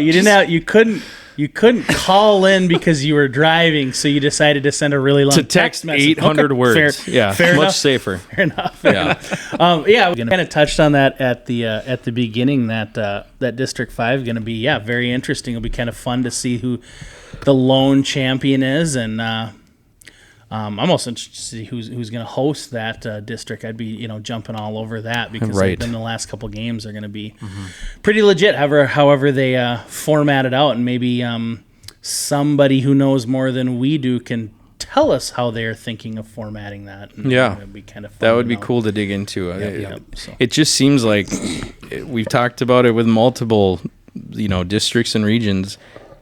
Speaker 3: you couldn't call in because you were driving, so you decided to send a really long
Speaker 4: To text
Speaker 3: message.
Speaker 4: 800
Speaker 3: Okay,
Speaker 4: words.
Speaker 3: fair
Speaker 4: Much
Speaker 3: enough.
Speaker 4: safer.
Speaker 3: Fair enough. Yeah, we kind of touched on that at the beginning. That District 5 going to be very interesting. It'll be kind of fun to see who the lone champion is, and I'm also interested to see who's going to host that district. I'd be jumping all over that because
Speaker 4: Right.
Speaker 3: then the last couple games are going to be pretty legit. However they format it out, and maybe somebody who knows more than we do can tell us how they're thinking of formatting that. And
Speaker 4: Yeah.
Speaker 3: it'd be kind of fun
Speaker 4: That would
Speaker 3: to
Speaker 4: be
Speaker 3: know.
Speaker 4: cool to dig into.
Speaker 3: So.
Speaker 4: It just seems like we've talked about it with multiple, districts and regions.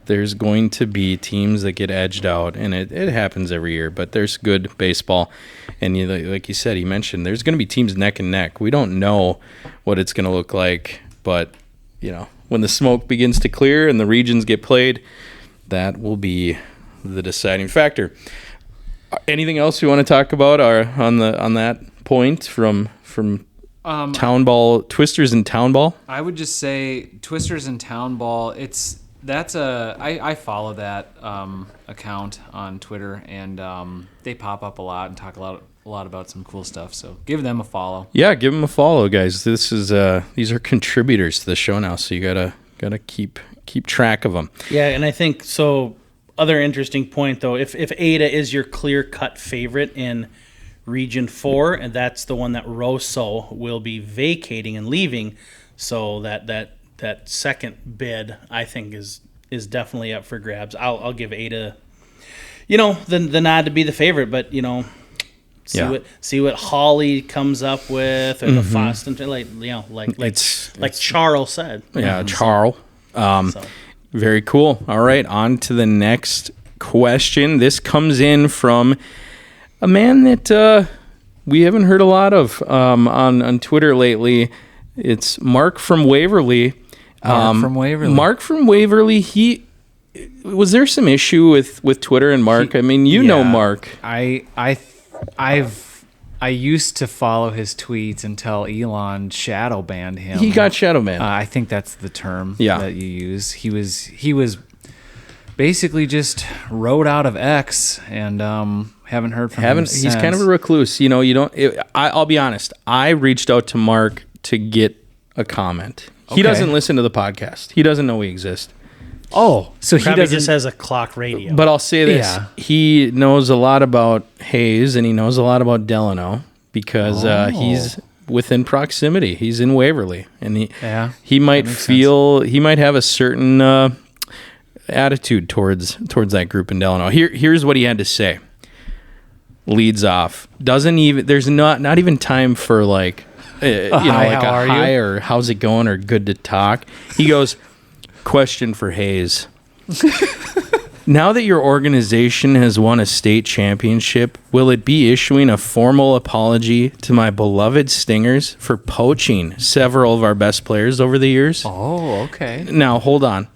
Speaker 4: There's going to be teams that get edged out, and it happens every year. But there's good baseball, and like you said, he mentioned there's going to be teams neck and neck. We don't know what it's going to look like, but when the smoke begins to clear and the regions get played, that will be the deciding factor. Anything else you want to talk about on that point from Townball, Twisters and Townball?
Speaker 1: I would just say Twisters and Townball. I follow that account on Twitter, and they pop up a lot and talk a lot about some cool stuff. So give them a follow.
Speaker 4: Yeah, give them a follow, guys. This is these are contributors to the show now, so you gotta keep track of them.
Speaker 3: Yeah, and I think so. Other interesting point though, if Ada is your clear cut favorite in Region 4, and that's the one that Rosso will be vacating and leaving, so that second bid I think is definitely up for grabs. I'll give Ada, the nod to be the favorite, but see what Holly comes up with, or the Foston, like Charles said.
Speaker 4: Yeah, Charles.
Speaker 3: So.
Speaker 4: Very cool. All right, on to the next question. This comes in from a man that we haven't heard a lot of on Twitter lately. It's Mark from Waverly. Mark from Waverly. Was there some issue with Twitter and Mark? I mean, know Mark.
Speaker 1: I used to follow his tweets until Elon shadow banned him.
Speaker 4: He got shadow banned.
Speaker 1: I think that's the term
Speaker 4: Yeah.
Speaker 1: that you use. He was basically just wrote out of X, and haven't heard from him since.
Speaker 4: He's kind of a recluse. I'll be honest. I reached out to Mark to get a comment. He
Speaker 1: Okay.
Speaker 4: doesn't listen to the podcast. He doesn't know we exist.
Speaker 1: Oh, so he
Speaker 3: Probably
Speaker 1: doesn't.
Speaker 3: just has a clock radio.
Speaker 4: But I'll say this.
Speaker 1: Yeah.
Speaker 4: He knows a lot about Hayes, and he knows a lot about Delano because he's within proximity. He's in Waverly, and he might have a certain attitude towards that group in Delano. Here's what he had to say. Leads off. There's not even time for like hi or how's it going or good to talk. He goes, question for Hayes. Now that your organization has won a state championship, will it be issuing a formal apology to my beloved Stingers for poaching several of our best players over the years?
Speaker 1: Oh, okay.
Speaker 4: Now, hold on.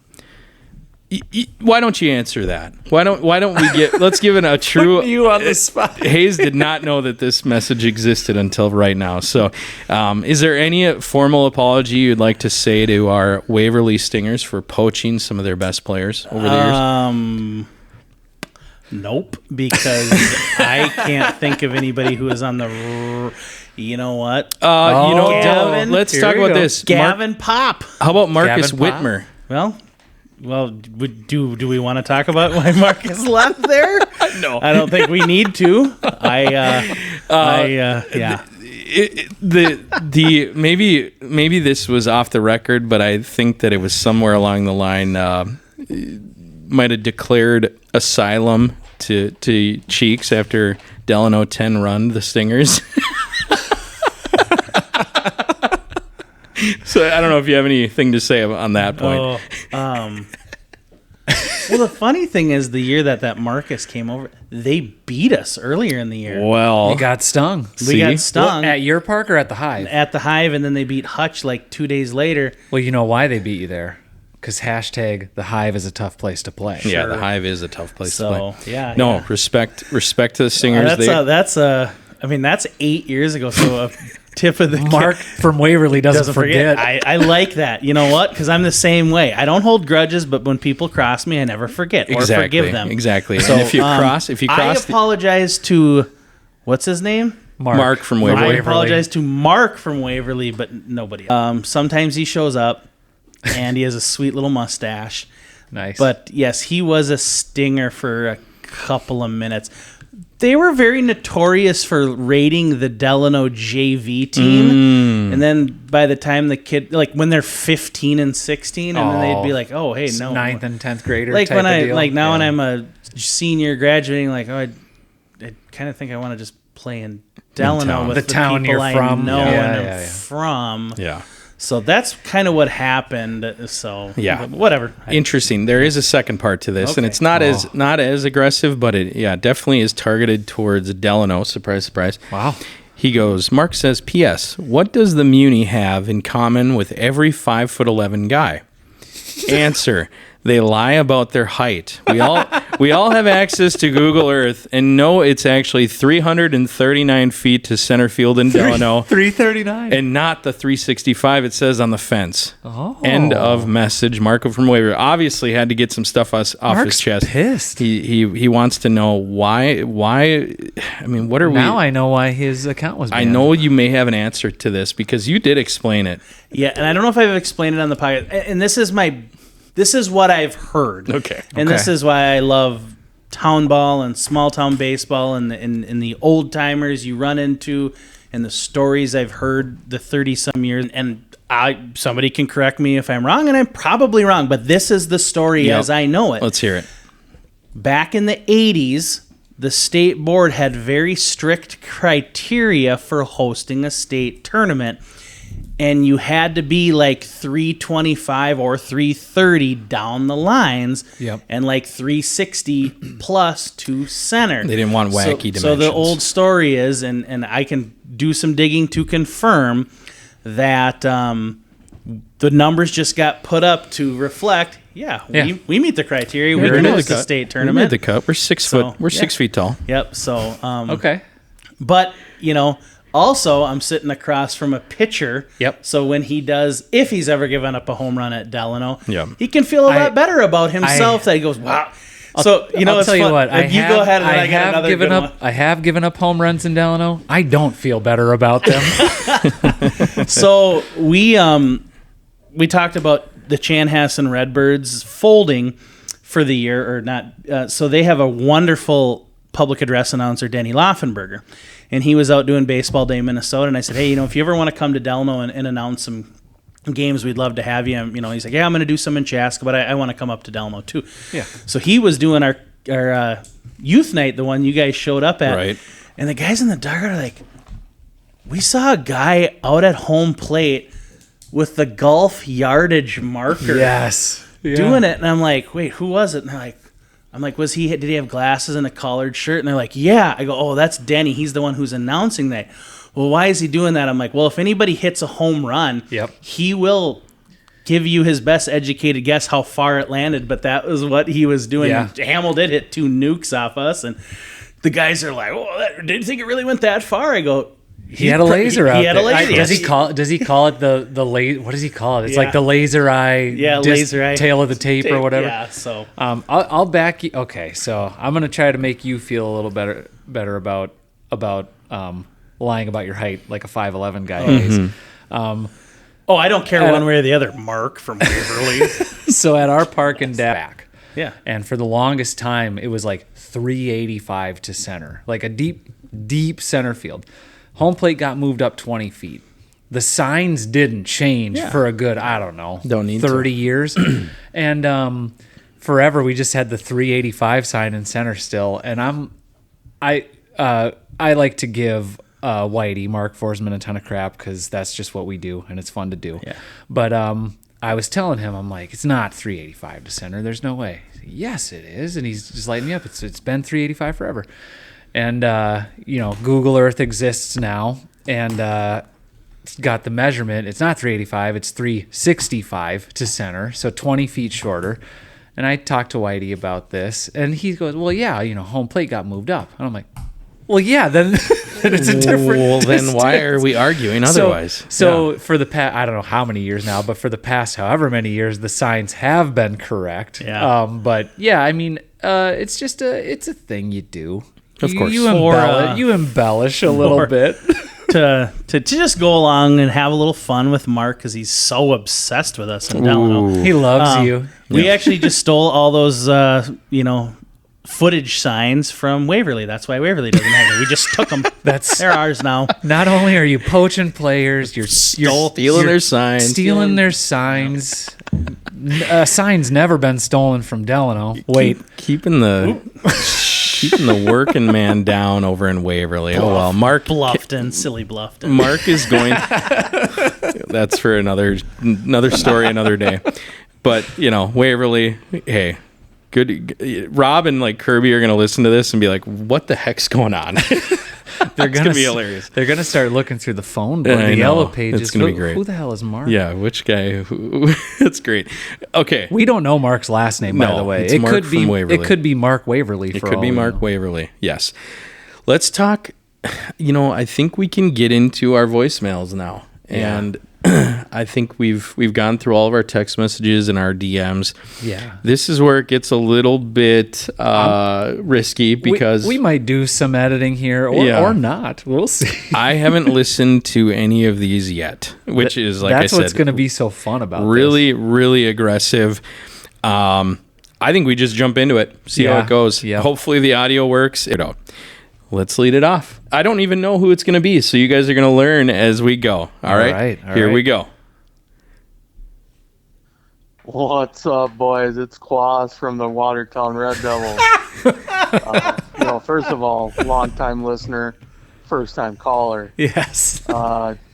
Speaker 4: Why don't you answer that? Why don't we let's give it a true...
Speaker 1: You on the spot.
Speaker 4: Hayes did not know that this message existed until right now. So is there any formal apology you'd like to say to our Waverly Stingers for poaching some of their best players over the years?
Speaker 3: Nope, because I can't think of anybody who is on the... You know what?
Speaker 4: Gavin, let's talk about this.
Speaker 3: Gavin Pop.
Speaker 4: How about Marcus
Speaker 1: Gavin Pop?
Speaker 4: Whitmer?
Speaker 3: Well, do we want to talk about why Marcus left there?
Speaker 4: No.
Speaker 3: I don't think we need to.
Speaker 4: Maybe this was off the record, but I think that it was somewhere along the line. Might have declared asylum to Cheeks after Delano 10 run the Stingers. So I don't know if you have anything to say on that point.
Speaker 3: Well, the funny thing is, the year that Marcus came over, they beat us earlier in the year.
Speaker 4: Well,
Speaker 1: You got stung.
Speaker 3: We got stung
Speaker 1: At your park or at the Hive?
Speaker 3: at the Hive, and then they beat Hutch like 2 days later.
Speaker 1: Well, you know why they beat you there. Because #, the Hive is a tough place to play.
Speaker 4: yeah, the Hive is a tough place to play.
Speaker 3: So yeah,
Speaker 4: No,
Speaker 3: yeah.
Speaker 4: respect to the Stingers.
Speaker 3: That's a I mean, that's 8 years ago. So a tip of the
Speaker 1: Mark from Waverly doesn't forget.
Speaker 3: I like that. You know what? Because I'm the same way. I don't hold grudges, but when people cross me, I never forget or forgive them.
Speaker 4: Exactly.
Speaker 3: So
Speaker 4: And if you cross,
Speaker 3: I apologize to what's his name?
Speaker 4: Mark from
Speaker 3: I
Speaker 4: Waverly.
Speaker 3: apologize to Mark from Waverly, but nobody else. Sometimes he shows up, and he has a sweet little mustache.
Speaker 1: Nice.
Speaker 3: But yes, he was a stinger for a couple of minutes. They were very notorious for rating the Delano JV team. And then by the time the kid, like when they're 15 and 16, and then they'd be like, oh, hey, no.
Speaker 1: 9th and 10th grader
Speaker 3: Like
Speaker 1: type
Speaker 3: when
Speaker 1: of
Speaker 3: I,
Speaker 1: deal.
Speaker 3: like now
Speaker 1: Yeah.
Speaker 3: when I'm a senior graduating, like, oh, I kind of think I want to just play in Delano
Speaker 4: town.
Speaker 3: with
Speaker 1: The town
Speaker 3: people
Speaker 1: you're
Speaker 3: I
Speaker 1: from.
Speaker 3: know
Speaker 1: Yeah,
Speaker 3: and
Speaker 1: yeah,
Speaker 3: I'm
Speaker 1: yeah.
Speaker 3: from.
Speaker 4: Yeah.
Speaker 3: So that's kind of what happened. So
Speaker 4: Yeah.
Speaker 3: but whatever.
Speaker 4: Interesting. There is a second part to this, and
Speaker 3: Okay.
Speaker 4: it's not as aggressive, but it definitely is targeted towards Delano. Surprise, surprise.
Speaker 1: Wow.
Speaker 4: He goes. Mark says, "P.S. What does the Muni have in common with every 5'11" guy?" Answer: They lie about their height. We all have access to Google Earth and know it's actually 339 feet to center field in Delano.
Speaker 1: 339.
Speaker 4: And not the 365 it says on the fence.
Speaker 1: Oh.
Speaker 4: End of message. Marco from Waverly obviously had to get some stuff off
Speaker 1: Mark's
Speaker 4: his chest.
Speaker 1: pissed.
Speaker 4: He wants to know why. I mean, what are we?
Speaker 1: Now I know why his account was
Speaker 4: I
Speaker 1: banned.
Speaker 4: know you may have an answer to this because you did explain it.
Speaker 3: Yeah, and I don't know if I've explained it on the podcast. And this is what I've heard.
Speaker 4: Okay.
Speaker 3: And this is why I love Townball and small town baseball and the old timers you run into and the stories I've heard the 30 some years. And somebody can correct me if I'm wrong, and I'm probably wrong, but this is the story
Speaker 4: Yep.
Speaker 3: as I know it.
Speaker 4: Let's hear it.
Speaker 3: Back in the 80s, the state board had very strict criteria for hosting a state tournament. And you had to be like 325 or 330 down the lines,
Speaker 1: Yep.
Speaker 3: and like 360 plus to center.
Speaker 4: They didn't want wacky
Speaker 3: So the
Speaker 4: dimensions.
Speaker 3: old story is, and I can do some digging to confirm that the numbers just got put up to reflect. Yeah. We meet the criteria. We
Speaker 4: We're
Speaker 3: can
Speaker 4: in
Speaker 3: host
Speaker 4: the
Speaker 3: a
Speaker 4: cut.
Speaker 3: state
Speaker 4: We
Speaker 3: tournament.
Speaker 4: made the cut. We're 6 foot. We're 6 feet tall.
Speaker 3: Yep. So
Speaker 1: Okay.
Speaker 3: but, also I'm sitting across from a pitcher.
Speaker 1: Yep.
Speaker 3: So when he does, if he's ever given up a home run at Delano,
Speaker 4: Yep.
Speaker 3: he can feel a lot better about himself that he goes, wow. So,
Speaker 1: I'll
Speaker 3: it's
Speaker 1: tell you
Speaker 3: fun.
Speaker 1: what.
Speaker 3: You go ahead and then I got
Speaker 1: have
Speaker 3: another
Speaker 1: given
Speaker 3: good
Speaker 1: up.
Speaker 3: one.
Speaker 1: I have given up home runs in Delano. I don't feel better about them.
Speaker 3: So we talked about the Chanhassen Redbirds folding for the year, or not. So they have a wonderful public address announcer, Denny Laufenberger, and he was out doing Baseball Day in Minnesota. And I said, hey, if you ever want to come to Delano and announce some games, we'd love to have you. And, he's like, yeah, I'm going to do some in Chaska, but I want to come up to Delano too.
Speaker 1: Yeah.
Speaker 3: So he was doing our youth night, the one you guys showed up at,
Speaker 4: Right.
Speaker 3: and the guys in the dugout are like, we saw a guy out at home plate with the golf yardage marker
Speaker 1: Yes.
Speaker 3: doing it. And I'm like, wait, who was it? And I'm like, did he have glasses and a collared shirt? And they're like, yeah. I go, oh, that's Denny. He's the one who's announcing that. Well, why is he doing that? I'm like, well, if anybody hits a home run,
Speaker 1: Yep.
Speaker 3: he will give you his best educated guess how far it landed. But that was what he was doing.
Speaker 1: Yeah.
Speaker 3: Hamill did hit 2 nukes off us. And the guys are like, oh, didn't think it really went that far. I go,
Speaker 1: He had a laser out
Speaker 3: He had
Speaker 1: there.
Speaker 3: a laser.
Speaker 1: Does he call it the laser? What does he call it? It's
Speaker 3: Yeah.
Speaker 1: like the lazer eye.
Speaker 3: Yeah, laser eye.
Speaker 1: Tail of the tape or whatever.
Speaker 3: Yeah, so.
Speaker 1: I'll back you. Okay, so I'm gonna try to make you feel a little better about lying about your height like a 5'11" guy is.
Speaker 3: Oh, I don't care one way or the other. Mark from Waverly.
Speaker 1: So at our park in back.
Speaker 3: Yeah.
Speaker 1: And for the longest time, it was like 385 to center, like a deep center field. Home plate got moved up 20 feet. The signs didn't change for a good, I don't know,
Speaker 4: Don't need
Speaker 1: 30 years. And forever we just had the 385 sign in center still. And I like to give Whitey, Mark Forsman, a ton of crap because that's just what we do and it's fun to do.
Speaker 3: Yeah.
Speaker 1: But I was telling him, I'm like, it's not 385 to center. There's no way. Yes, it is. And he's just lighting me up. It's been 385 forever. And, Google Earth exists now and it's got the measurement. It's not 385. It's 365 to center. So 20 feet shorter. And I talked to Whitey about this and he goes, well, yeah, home plate got moved up. And I'm like, Well, yeah, then it's a different
Speaker 4: Well, then why
Speaker 1: distance.
Speaker 4: are we arguing otherwise?
Speaker 1: So for the past, I don't know how many years now, but for the past however many years, the signs have been correct.
Speaker 3: Yeah.
Speaker 1: But yeah, I mean, it's just it's a thing you do.
Speaker 4: Of course.
Speaker 1: You embellish a little bit.
Speaker 3: to just go along and have a little fun with Mark because he's so obsessed with us in Delano.
Speaker 1: He loves you.
Speaker 3: We actually just stole all those, footage signs from Waverly. That's why Waverly doesn't have them. We just took them. They're ours now.
Speaker 1: Not only are you poaching players, you're
Speaker 4: Stealing their signs.
Speaker 1: Stealing their signs. Signs never been stolen from Delano. Wait.
Speaker 4: Keeping the working man down over in Waverly. Oh well, Mark
Speaker 3: Silly Bluffton.
Speaker 4: Mark is going. That's for another story, another day. But Waverly. Hey, good. Rob and like Kirby are gonna listen to this and be like, "What the heck's going on?"
Speaker 1: They're gonna
Speaker 4: be hilarious.
Speaker 1: They're gonna start looking through the phone book,
Speaker 4: I
Speaker 1: the
Speaker 4: know.
Speaker 1: yellow pages.
Speaker 4: It's gonna be great.
Speaker 1: Who the hell is Mark?
Speaker 4: Yeah, which guy? That's great. Okay,
Speaker 1: We don't know Mark's last name, by
Speaker 4: No,
Speaker 1: the way.
Speaker 4: it's Mark from Waverly.
Speaker 1: It could be Mark Waverly.
Speaker 4: it could be Mark Waverly. Yes. Let's talk. I think we can get into our voicemails now, and I think we've gone through all of our text messages and our DMs.
Speaker 1: Yeah.
Speaker 4: This is where it gets a little bit risky because
Speaker 1: we might do some editing here, or not. We'll see.
Speaker 4: I haven't listened to any of these yet, which is like
Speaker 1: That's
Speaker 4: I said,
Speaker 1: what's going to be so fun about
Speaker 4: really, really aggressive. I think we just jump into it, see how
Speaker 1: Yeah.
Speaker 4: it goes.
Speaker 1: Yeah.
Speaker 4: Hopefully the audio works. Let's lead it off. I don't even know who it's going to be, so you guys are going to learn as we go. All right? Here we go.
Speaker 5: What's up, boys? It's Quas from the Watertown Red Devils. First of all, long-time listener, first-time caller.
Speaker 1: Yes.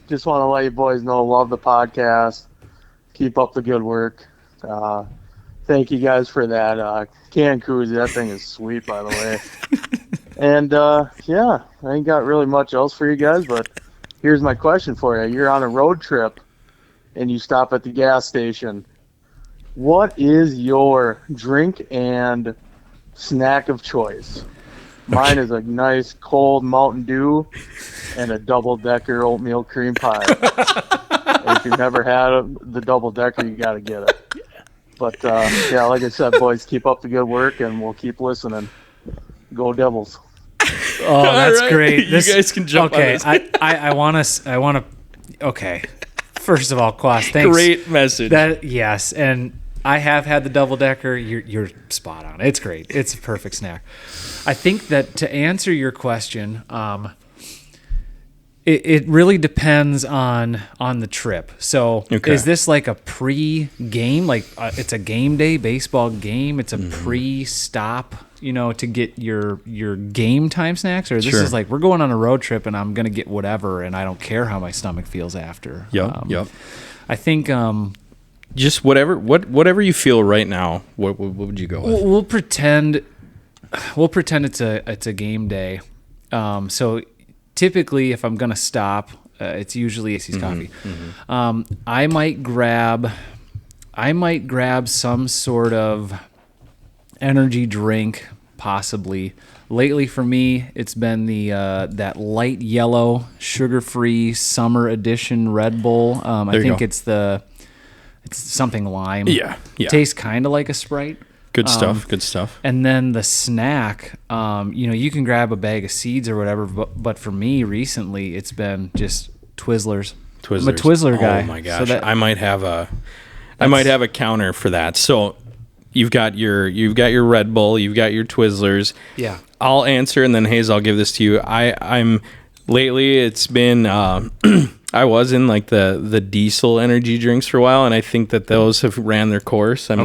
Speaker 5: Just want to let you boys know, love the podcast. Keep up the good work. Thank you guys for that can koozie. That thing is sweet, by the way. And, I ain't got really much else for you guys, but here's my question for you. You're on a road trip, and you stop at the gas station. What is your drink and snack of choice? Mine is a nice cold Mountain Dew and a double-decker oatmeal cream pie. If you've never had the double-decker, you got to get it. But, like I said, boys, keep up the good work, and we'll keep listening. Go Devils.
Speaker 1: Oh, that's
Speaker 4: right.
Speaker 1: great.
Speaker 4: You guys can jump on
Speaker 1: okay,
Speaker 4: this.
Speaker 1: I want to. Okay. First of all, Quas, thanks.
Speaker 4: Great message.
Speaker 1: Yes, and I have had the double decker. You're spot on. It's great. It's a perfect snack. I think that to answer your question, it really depends on the trip. So
Speaker 4: Okay.
Speaker 1: is this like a pre-game? Like it's a game day baseball game. It's a pre-stop, to get your game time snacks, or this
Speaker 4: Sure.
Speaker 1: is like we're going on a road trip and I'm gonna get whatever and I don't care how my stomach feels after.
Speaker 4: Yep.
Speaker 1: I think
Speaker 4: Just whatever you feel right now. What would you go with?
Speaker 1: we'll pretend it's a game day. So typically, if I'm gonna stop, it's usually Casey's coffee. I might grab some sort of energy drink, possibly. Lately, for me, it's been the that light yellow, sugar-free summer edition Red Bull. I
Speaker 4: you
Speaker 1: think
Speaker 4: go.
Speaker 1: it's something lime.
Speaker 4: Yeah.
Speaker 1: Tastes kind of like a Sprite.
Speaker 4: Good stuff. Good stuff.
Speaker 1: And then the snack, you can grab a bag of seeds or whatever, but for me recently, it's been just Twizzlers. I'm a Twizzler guy.
Speaker 4: Oh my gosh,
Speaker 1: So that,
Speaker 4: I might have a counter for that. So you've got your Red Bull, you've got your Twizzlers.
Speaker 1: yeah.
Speaker 4: I'll answer, and then Hayes, I'll give this to you. I'm lately. It's been I was in like the diesel energy drinks for a while, and I think that those have ran their course. I'm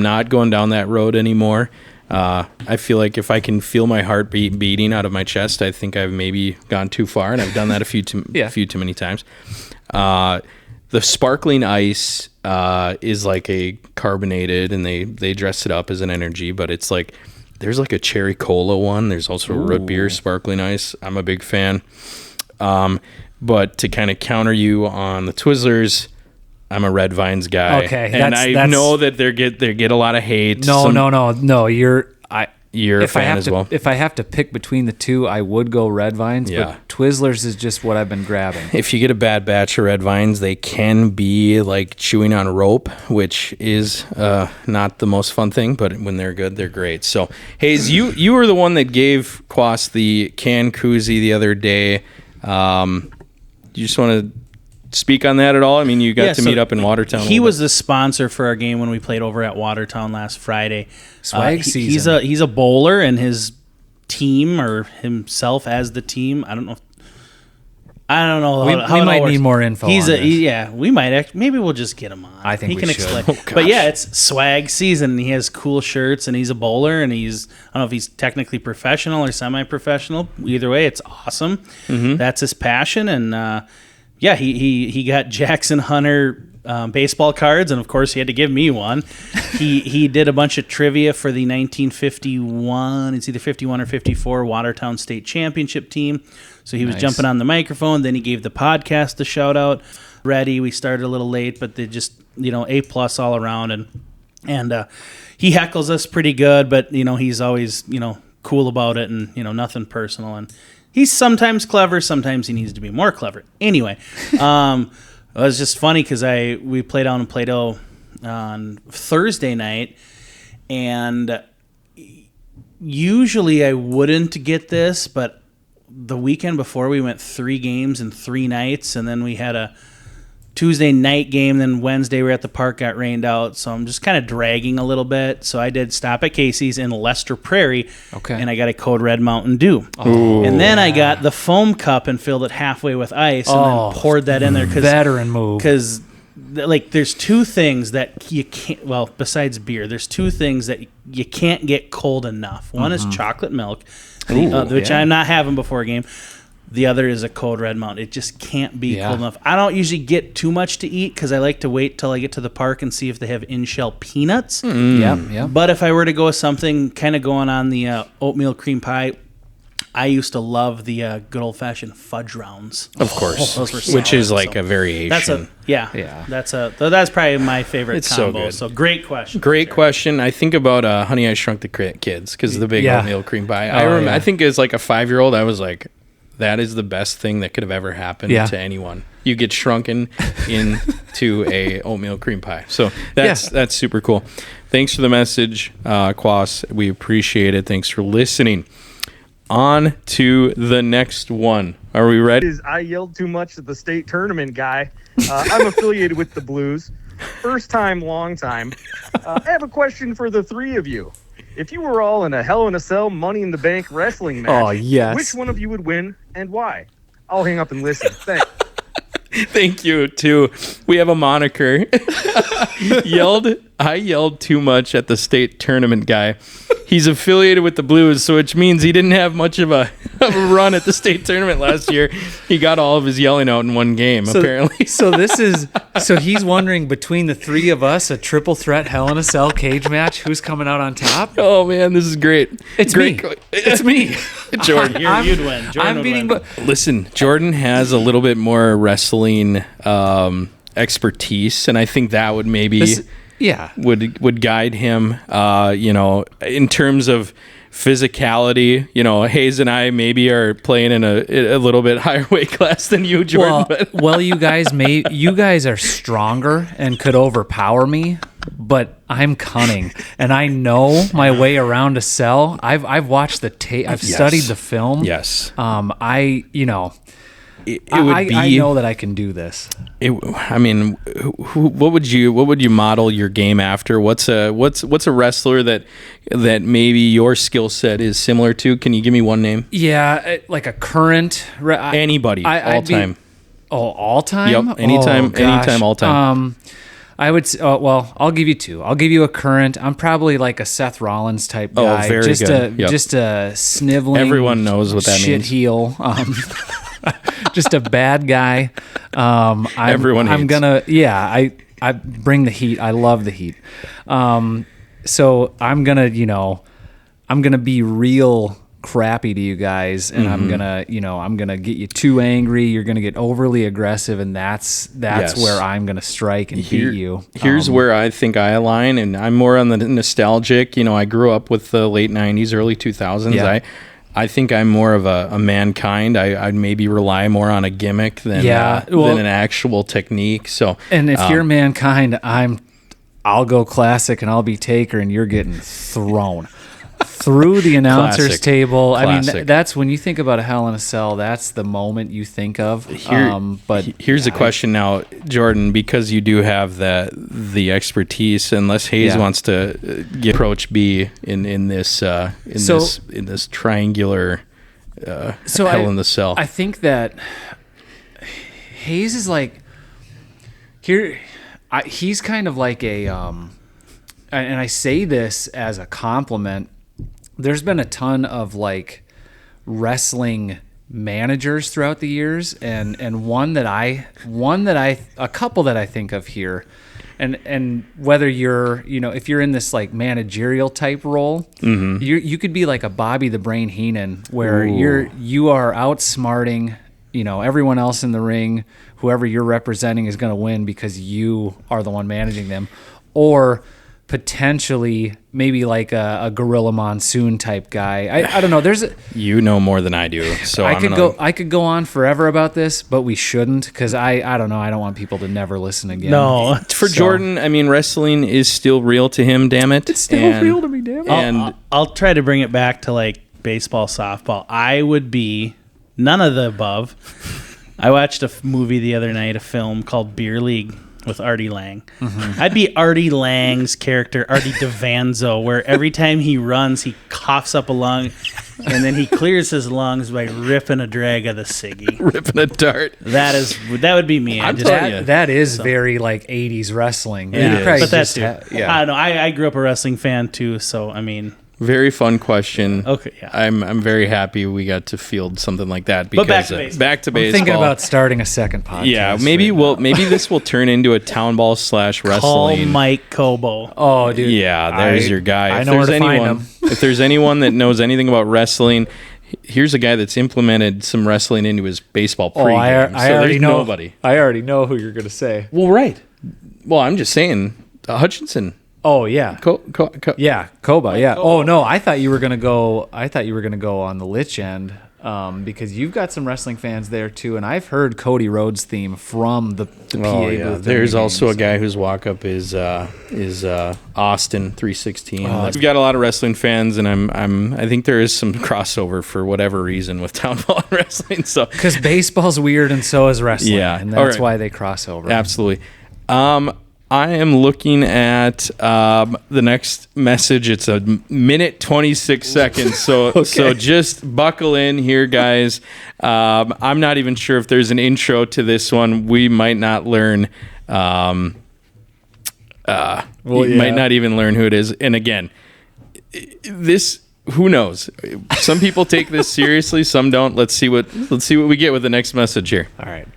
Speaker 4: not going down that road anymore. I feel like if I can feel my heartbeat beating out of my chest, I think I've maybe gone too far, and I've done that a few too many times. The sparkling ice is like a carbonated, and they dress it up as an energy, but it's like there's like a cherry cola one. There's also a root beer sparkling ice. I'm a big fan. But to kind of counter you on the Twizzlers, I'm a Red Vines guy.
Speaker 1: Okay,
Speaker 4: and
Speaker 1: that's
Speaker 4: I know that they get a lot of hate.
Speaker 1: No.
Speaker 4: you're a fan as well.
Speaker 1: If I have to pick between the two, I would go Red Vines, but Twizzlers is just what I've been grabbing.
Speaker 4: If you get a bad batch of Red Vines, they can be like chewing on rope, which is not the most fun thing, but when they're good, they're great. So, Hayes, you were the one that gave Quas the can koozie the other day. You just want to speak on that at all? I mean, you got to meet up in Watertown.
Speaker 3: He was the sponsor for our game when we played over at Watertown last Friday.
Speaker 1: Swag season.
Speaker 3: He's a bowler, and his team or himself as the team. I don't know.
Speaker 1: We might need more info.
Speaker 3: We might. Maybe we'll just get him on.
Speaker 1: I think
Speaker 3: he can
Speaker 1: should.
Speaker 3: explain. But yeah, it's swag season. He has cool shirts, and he's a bowler, and I don't know if he's technically professional or semi-professional. Either way, it's awesome. Mm-hmm. That's his passion, and he got Jackson Hunter baseball cards, and of course he had to give me one. He did a bunch of trivia for the 1951, it's either 51 or 54 Watertown State Championship team. So he was jumping on the microphone. Then he gave the podcast a shout out. Ready, we started a little late, but they just A+ all around, and he heckles us pretty good, but he's always cool about it, and nothing personal, and he's sometimes clever, sometimes he needs to be more clever. Anyway, it was just funny because we played down in Plato on Thursday night, and usually I wouldn't get this, but the weekend before we went 3 games in 3 nights, and then we had a Tuesday night game, then Wednesday we were at the park, got rained out, so I'm just kind of dragging a little bit. So I did stop at Casey's in Lester Prairie, and I got a Code Red Mountain Dew. And then I got the foam cup and filled it halfway with ice, and then poured that in there.
Speaker 1: Veteran move.
Speaker 3: Because there's 2 things that you can't, well, besides beer, there's 2 things that you can't get cold enough. One is chocolate milk, which I'm not having before a game. The other is a Code Red Mountain. It just can't be cold enough. I don't usually get too much to eat because I like to wait till I get to the park and see if they have in-shell peanuts.
Speaker 1: Yeah.
Speaker 3: But if I were to go with something kind of going on the oatmeal cream pie, I used to love the good old-fashioned fudge rounds.
Speaker 4: Of course.
Speaker 3: Those were solid,
Speaker 4: which is like a variation.
Speaker 3: That's probably my favorite combo. So great question.
Speaker 4: Great question. I think about Honey, I Shrunk the Kids because of the big oatmeal cream pie. I think as like a 5-year-old, I was like, that is the best thing that could have ever happened to anyone. You get shrunken into a oatmeal cream pie. So that's super cool. Thanks for the message, Quas. We appreciate it. Thanks for listening. On to the next one. Are we ready?
Speaker 6: I yelled too much at the state tournament guy. I'm affiliated with the Blues. First time, long time. I have a question for the 3 of you. If you were all in a Hell in a Cell Money in the Bank wrestling match, which one of you would win and why? I'll hang up and listen. Thanks.
Speaker 4: Thank you, too. We have a moniker. I yelled too much at the state tournament guy. He's affiliated with the Blues, so which means he didn't have much of a run at the state tournament last year. He got all of his yelling out in one game, apparently.
Speaker 1: So he's wondering between the 3 of us, a triple threat Hell in a Cell cage match, who's coming out on top?
Speaker 4: Oh man, this is great.
Speaker 1: It's
Speaker 4: great.
Speaker 1: Me. It's me.
Speaker 3: Jordan, you'd win. Jordan would win.
Speaker 4: Listen, Jordan has a little bit more wrestling expertise, and I think that would maybe would guide him. In terms of physicality, Hayes and I maybe are playing in a little bit higher weight class than you, Jordan.
Speaker 1: Well, you guys are stronger and could overpower me, but I'm cunning and I know my way around a cell. I've watched the tape. I've studied the film.
Speaker 4: Yes.
Speaker 1: I know that I can do this.
Speaker 4: What would you model your game after? What's a wrestler that maybe your skill set is similar to? Can you give me one name?
Speaker 1: Yeah, like a current
Speaker 4: anybody all time.
Speaker 1: All time?
Speaker 4: Yep, anytime, all time.
Speaker 1: I would say, I'll give you 2. I'll give you a current. I'm probably like a Seth Rollins type guy.
Speaker 4: Oh, very good.
Speaker 1: Just a sniveling.
Speaker 4: Everyone knows what that
Speaker 1: shit
Speaker 4: means.
Speaker 1: Heel. Just a bad guy.
Speaker 4: Everyone hates.
Speaker 1: I bring the heat. I love the heat. So I'm gonna be real crappy to you guys, and I'm gonna get you too angry. You're gonna get overly aggressive, and that's
Speaker 4: Yes.
Speaker 1: where I'm gonna strike and beat you.
Speaker 4: Here's where I think I align, and I'm more on the nostalgic. I grew up with the late 90s, early 2000s.
Speaker 1: Yeah.
Speaker 4: I think I'm more of a mankind. I'd maybe rely more on a gimmick than an actual technique. So,
Speaker 1: And if you're mankind, I'll go classic and I'll be Taker, and you're getting thrown through the announcers
Speaker 4: Classic.
Speaker 1: table. I mean,
Speaker 4: Classic.
Speaker 1: that's when you think about a Hell in a Cell. That's the moment you think of. But
Speaker 4: here's the question now, Jordan, because you do have the expertise, unless Hayes
Speaker 1: Yeah.
Speaker 4: wants to get approach B in this triangular Hell in the Cell.
Speaker 1: I think that Hayes is like here. He's kind of like a, and I say this as a compliment. There's been a ton of like wrestling managers throughout the years, and a couple that I think of here, and whether you're, if you're in this like managerial type role, you could be like a Bobby the Brain Heenan, where you are outsmarting, everyone else in the ring. Whoever you're representing is going to win because you are the one managing them, or potentially maybe like a Gorilla Monsoon type guy. I don't know.
Speaker 4: You know more than I do, so
Speaker 1: I could go on forever about this, but we shouldn't, because I don't know. I don't want people to never listen again.
Speaker 3: No.
Speaker 4: For Jordan, I mean, wrestling is still real to him. Damn it,
Speaker 1: It's still real to me, damn it.
Speaker 4: And
Speaker 3: I'll try to bring it back to like baseball, softball. I would be none of the above. I watched a movie the other night, a film called Beer League with Artie Lang. I'd be Artie Lang's character, Artie DeVanzo, where every time he runs, he coughs up a lung, and then he clears his lungs by ripping a drag of the ciggy.
Speaker 4: ripping a dart.
Speaker 3: That would be me.
Speaker 1: That is very like 80s wrestling.
Speaker 3: Yeah,
Speaker 1: You probably
Speaker 3: but
Speaker 1: just
Speaker 3: that's
Speaker 1: yeah.
Speaker 3: I don't know. I grew up a wrestling fan too, so I mean,
Speaker 4: Very fun question.
Speaker 3: Okay, yeah.
Speaker 4: I'm very happy we got to field something like that. Because,
Speaker 3: But back to baseball.
Speaker 4: Back to
Speaker 1: I'm
Speaker 4: baseball.
Speaker 1: thinking about starting a second podcast.
Speaker 4: Yeah, maybe maybe this will turn into a Townball / wrestling.
Speaker 3: call Mike Kobo.
Speaker 1: Oh, dude.
Speaker 4: Yeah, there's your guy.
Speaker 1: I
Speaker 4: If
Speaker 1: know where
Speaker 4: there's
Speaker 1: to find
Speaker 4: anyone,
Speaker 1: him.
Speaker 4: if there's anyone that knows anything about wrestling, here's a guy that's implemented some wrestling into his baseball
Speaker 1: Oh,
Speaker 4: pregame.
Speaker 1: I
Speaker 4: so
Speaker 1: already
Speaker 4: there's
Speaker 1: know.
Speaker 4: nobody.
Speaker 1: I already know who you're going to say.
Speaker 4: Well, right. Well, I'm just saying, Hutchinson.
Speaker 1: Oh, yeah. Yeah, Koba. Yeah. Oh no, I thought you were gonna go. On the Lich end, because you've got some wrestling fans there too, and I've heard Cody Rhodes' theme from the PA
Speaker 4: Oh yeah.
Speaker 1: booth.
Speaker 4: There's
Speaker 1: during
Speaker 4: also a
Speaker 1: games.
Speaker 4: guy whose walk up is Austin 316. We've got a lot of wrestling fans, and I think there is some crossover for whatever reason with Townball and wrestling. So
Speaker 1: Because baseball's weird and so is wrestling.
Speaker 4: Yeah.
Speaker 1: And
Speaker 4: All
Speaker 1: that's
Speaker 4: right.
Speaker 1: why they cross over.
Speaker 4: absolutely. I am looking at the next message. It's a minute 26 seconds. So so just buckle in here, guys. I'm not even sure if there's an intro to this one. We might not learn. You might not even learn who it is. And again, this. Who knows? Some people take this seriously. Some don't. Let's see what we get with the next message here.
Speaker 1: All right.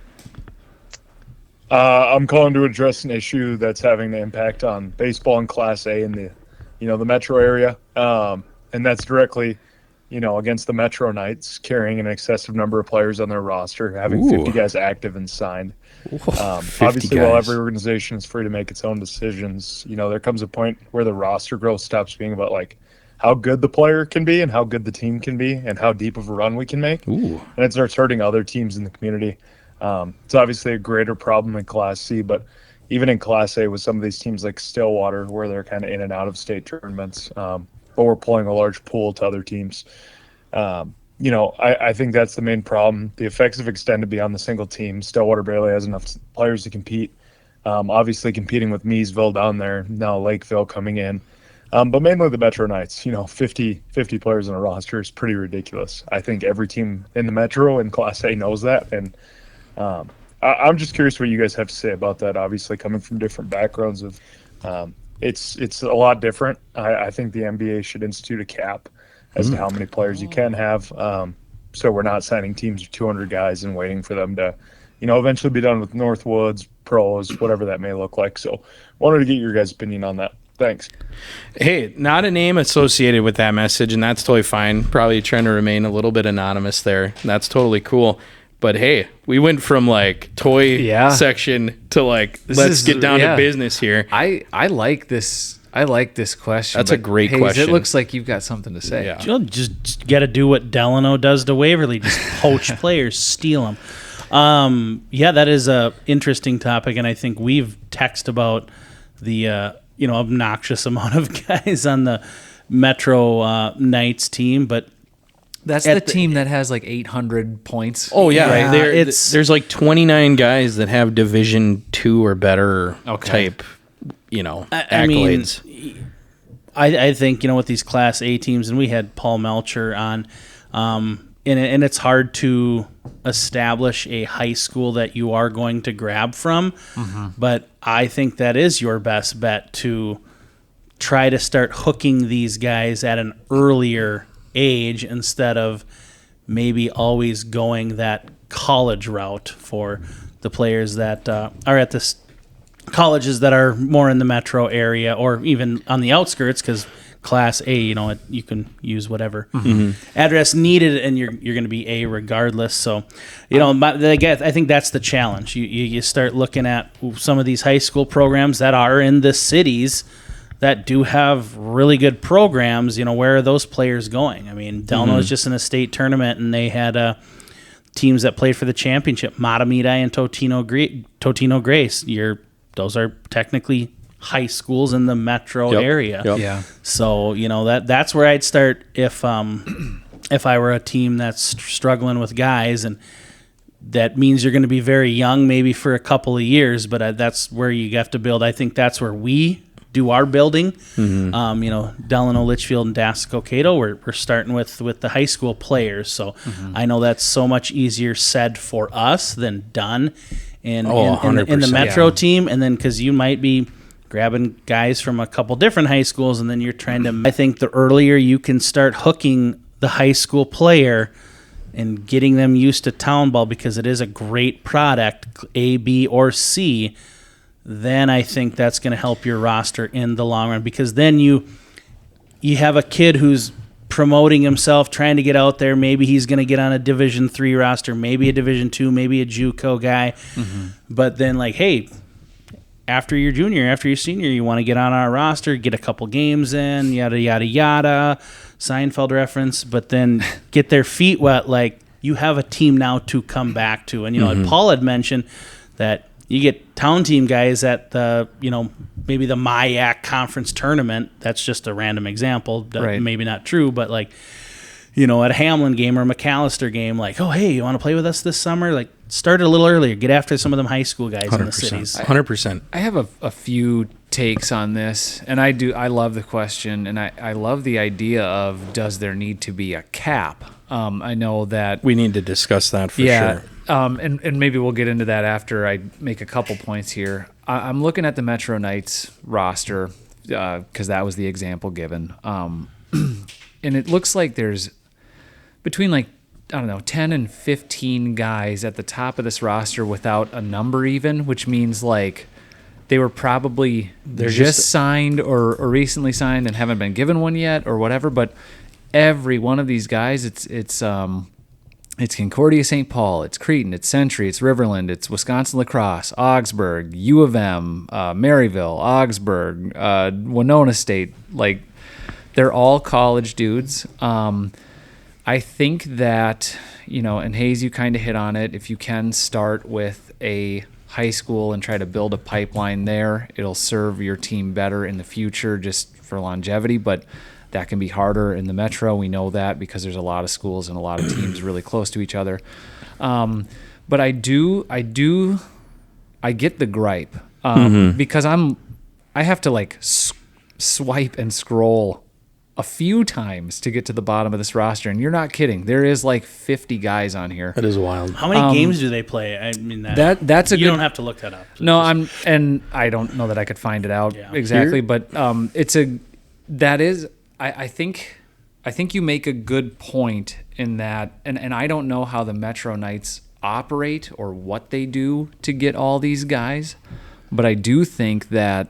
Speaker 7: I'm calling to address an issue that's having an impact on baseball in Class A in the metro area, and that's directly, against the Metro Knights carrying an excessive number of players on their roster, having 50 guys active and signed.
Speaker 4: 50
Speaker 7: Obviously, while
Speaker 4: guys.
Speaker 7: every organization is free to make its own decisions, there comes a point where the roster growth stops being about like how good the player can be and how good the team can be and how deep of a run we can make, and it starts hurting other teams in the community. It's obviously a greater problem in Class C, but even in Class A with some of these teams like Stillwater, where they're kind of in and out of state tournaments, but we're pulling a large pool to other teams. I think that's the main problem. The effects have extended beyond the single team. Stillwater barely has enough players to compete. Obviously competing with Meesville down there, now Lakeville coming in. But mainly the Metro Knights, 50 players on a roster is pretty ridiculous. I think every team in the Metro in Class A knows that, and I'm just curious what you guys have to say about that. Obviously, coming from different backgrounds, it's a lot different. I think the NBA should institute a cap as to how many players you can have, so we're not signing teams of 200 guys and waiting for them to, eventually be done with Northwoods, pros, whatever that may look like. So, wanted to get your guys' opinion on that. Thanks.
Speaker 4: Hey, not a name associated with that message, and that's totally fine. Probably trying to remain a little bit anonymous there. That's totally cool. But hey, we went from like toy section to like let's get down to business here.
Speaker 1: I like this. I like this question.
Speaker 4: That's a great
Speaker 1: Hayes,
Speaker 4: question.
Speaker 1: It looks like you've got something to say.
Speaker 4: Yeah.
Speaker 3: You'll just got to do what Delano does to Waverly, just poach players, steal them. That is a interesting topic, and I think we've texted about the obnoxious amount of guys on the Metro Knights team, but
Speaker 1: That's the team that has like 800 points.
Speaker 4: Oh yeah,
Speaker 3: right?
Speaker 4: There's like 29 guys that have Division 2 or better type, accolades.
Speaker 3: I think with these Class A teams, and we had Paul Melcher on, and it's hard to establish a high school that you are going to grab from, but I think that is your best bet to try to start hooking these guys at an earlier age instead of maybe always going that college route for the players that are at this colleges that are more in the metro area or even on the outskirts, because Class A, you can use whatever address needed, and you're going to be A regardless. So, I think that's the challenge. You start looking at some of these high school programs that are in the cities that do have really good programs. Where are those players going? I mean, Delano is just in a state tournament, and they had teams that played for the championship, Matamidi and Totino Grace. Those are technically high schools in the metro area.
Speaker 4: Yep.
Speaker 1: Yeah.
Speaker 3: So, that's where I'd start if I were a team that's struggling with guys, and that means you're going to be very young maybe for a couple of years, but that's where you have to build. I think that's where we do our building. Delano, Litchfield, and Dassel-Cokato, we're starting with the high school players. So I know that's so much easier said for us than done in the metro team. And then because you might be grabbing guys from a couple different high schools, and then you're trying to, I think the earlier you can start hooking the high school player and getting them used to Townball, because it is a great product, A, B, or C, then I think that's going to help your roster in the long run, because then you have a kid who's promoting himself, trying to get out there. Maybe he's going to get on a Division 3 roster, maybe a Division 2, maybe a JUCO guy. But then, hey, after your junior, after your senior, you want to get on our roster, get a couple games in, yada, yada, yada, Seinfeld reference, but then get their feet wet. You have a team now to come back to. And, Paul had mentioned that you get town team guys at the, maybe the MIAC conference tournament. That's just a random example.
Speaker 1: Right.
Speaker 3: Maybe not true, but at a Hamlin game or a McAllister game, oh, hey, you want to play with us this summer? Start a little earlier. Get after some of them high school guys in the cities.
Speaker 4: 100%.
Speaker 1: I have a few takes on this, and I love the question, and I love the idea of, does there need to be a cap? I know that
Speaker 4: We need to discuss that for sure.
Speaker 1: And maybe we'll get into that after I make a couple points here. I'm looking at the Metro Knights roster because that was the example given. And it looks like there's between 10 and 15 guys at the top of this roster without a number even, which means they were probably just signed or recently signed and haven't been given one yet or whatever. But every one of these guys, it's Concordia St. Paul, it's Cretin, it's Century, it's Riverland, it's Wisconsin Lacrosse, Augsburg, U of M, Maryville, Augsburg, Winona State. They're all college dudes. I think that, and Hayes, you kind of hit on it. If you can start with a high school and try to build a pipeline there, it'll serve your team better in the future just for longevity. But that can be harder in the metro. We know that because there's a lot of schools and a lot of teams really close to each other. But I get the gripe because I have to swipe and scroll a few times to get to the bottom of this roster, and you're not kidding. There is 50 guys on here.
Speaker 4: That is wild.
Speaker 3: How many games do they play? I mean,
Speaker 1: that's a
Speaker 3: you
Speaker 1: good,
Speaker 3: don't have to look that up.
Speaker 1: No, I don't know that I could find it out exactly, but I think you make a good point in that, and I don't know how the Metro Knights operate or what they do to get all these guys, but I do think that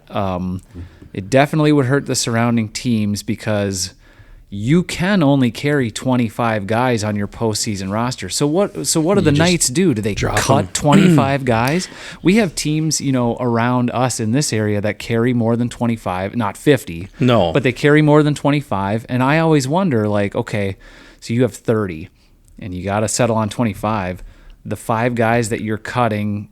Speaker 1: It definitely would hurt the surrounding teams because you can only carry 25 guys on your postseason roster. So what do the Knights do? Do they cut 25 guys? We have teams, around us in this area that carry more than 25, not 50.
Speaker 4: No.
Speaker 1: But they carry more than 25. And I always wonder, like, okay, so you have 30 and you got to settle on 25. The 5 guys that you're cutting,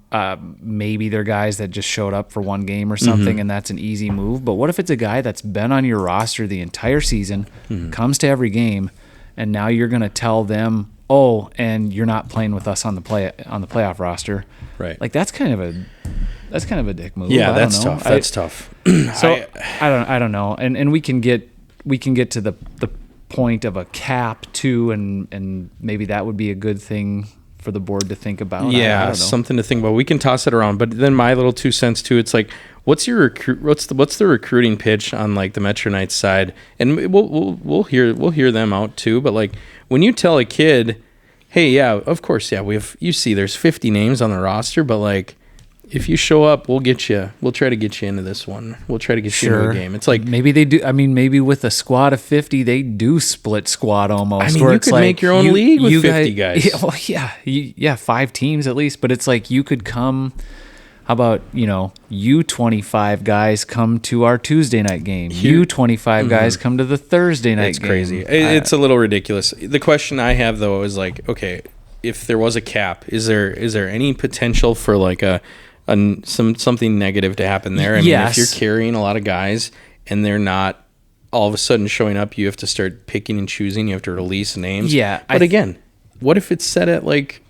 Speaker 1: maybe they're guys that just showed up for one game or something, and that's an easy move. But what if it's a guy that's been on your roster the entire season, comes to every game, and now you're going to tell them, oh, and you're not playing with us on the playoff roster?
Speaker 4: Right.
Speaker 1: Like that's kind of a dick move.
Speaker 4: Yeah,
Speaker 1: I
Speaker 4: that's
Speaker 1: don't know.
Speaker 4: tough. That's tough.
Speaker 1: So I don't know, and we can get to the point of a cap too, and maybe that would be a good thing for the board to think about.
Speaker 4: Yeah,
Speaker 1: I don't know.
Speaker 4: something to think about. We can toss it around, but then my little 2 cents too. It's like, what's the recruiting pitch on like the Metro Knights side? And we'll hear them out too. But like when you tell a kid, hey, yeah, of course, yeah, there's 50 names on the roster, but like if you show up, we'll try to get you into this one. We'll try to get you into a game. It's like
Speaker 1: maybe they do. I mean, maybe with a squad of 50, they do split squad almost.
Speaker 4: I mean,
Speaker 1: where
Speaker 4: you
Speaker 1: it's
Speaker 4: could
Speaker 1: like
Speaker 4: make your own league with 50 guys.
Speaker 1: Yeah, well, yeah, 5 teams at least. But it's like you could come. How about you 25 guys come to our Tuesday night game. You 25 guys come to the Thursday night game.
Speaker 4: It's crazy. It's a little ridiculous. The question I have though is like, okay, if there was a cap, is there any potential for like something negative to happen there? I mean, if you're carrying a lot of guys and they're not all of a sudden showing up, you have to start picking and choosing. You have to release names.
Speaker 1: Yeah.
Speaker 4: But again, what if it's set at like,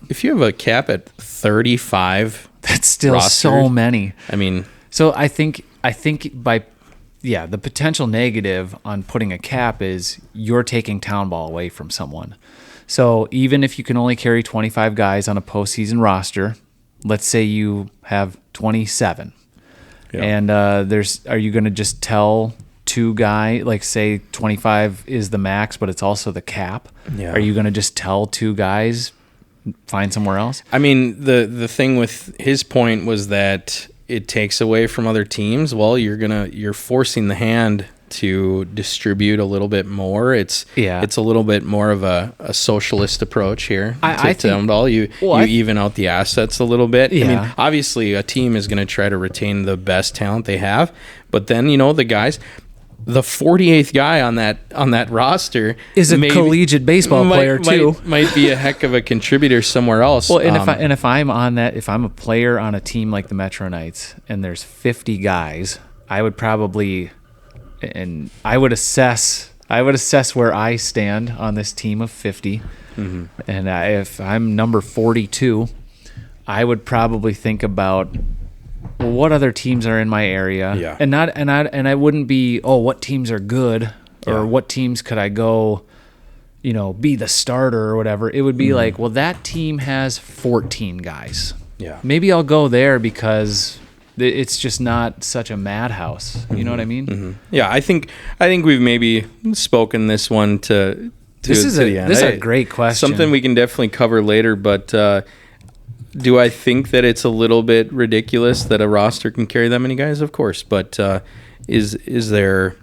Speaker 4: if you have a cap at 35,
Speaker 1: that's still
Speaker 4: rosters,
Speaker 1: so many.
Speaker 4: I mean,
Speaker 1: so I think the potential negative on putting a cap is you're taking Townball away from someone. So even if you can only carry 25 guys on a postseason roster, let's say you have 27, and are you going to just tell 2 guys, like say 25 is the max, but it's also the cap?
Speaker 4: Yeah.
Speaker 1: Are you going to just tell 2 guys, find somewhere else?
Speaker 4: I mean, the thing with his point was that it takes away from other teams. Well, you're forcing the hand to distribute a little bit more. It's a little bit more of a socialist approach here to Townball. You even out the assets a little bit.
Speaker 1: Yeah.
Speaker 4: I mean, obviously a team is going to try to retain the best talent they have, but then the guys, the 48th guy on that roster
Speaker 1: is a collegiate baseball player too.
Speaker 4: Might be a heck of a contributor somewhere else.
Speaker 1: Well, and if I'm on that, if I'm a player on a team like the Metro Knights and there's 50 guys, I would assess where I stand on this team of 50. Mm-hmm. And if I'm number 42, I would probably think about, well, what other teams are in my area?
Speaker 4: Yeah.
Speaker 1: And I wouldn't be, what teams are good or what teams could I go, be the starter or whatever. It would be like, well, that team has 14 guys.
Speaker 4: Yeah.
Speaker 1: Maybe I'll go there because it's just not such a madhouse. You know what I mean?
Speaker 4: Mm-hmm. Yeah, I think we've maybe spoken this one to
Speaker 1: this is
Speaker 4: the end.
Speaker 1: This is a great question.
Speaker 4: Something we can definitely cover later, but do I think that it's a little bit ridiculous that a roster can carry that many guys? Of course, but is there,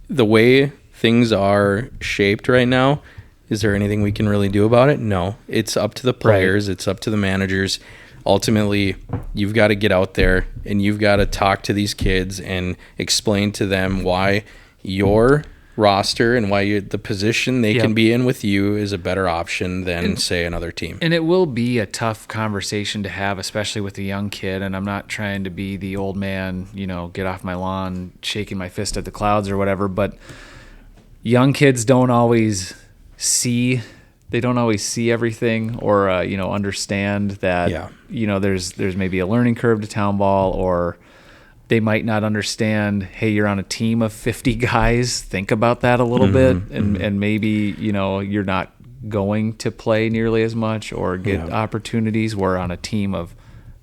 Speaker 4: the way things are shaped right now, is there anything we can really do about it? No. It's up to the players. Right. It's up to the managers. Ultimately, you've got to get out there and you've got to talk to these kids and explain to them why your roster and why the position they can be in with you is a better option than, say, another team. And
Speaker 1: it will be a tough conversation to have, especially with a young kid. And I'm not trying to be the old man, get off my lawn, shaking my fist at the clouds or whatever. But young kids don't always see everything or understand that there's maybe a learning curve to Townball, or they might not understand, hey, you're on a team of 50 guys, think about that a little bit, and maybe you're not going to play nearly as much or get opportunities, where on a team of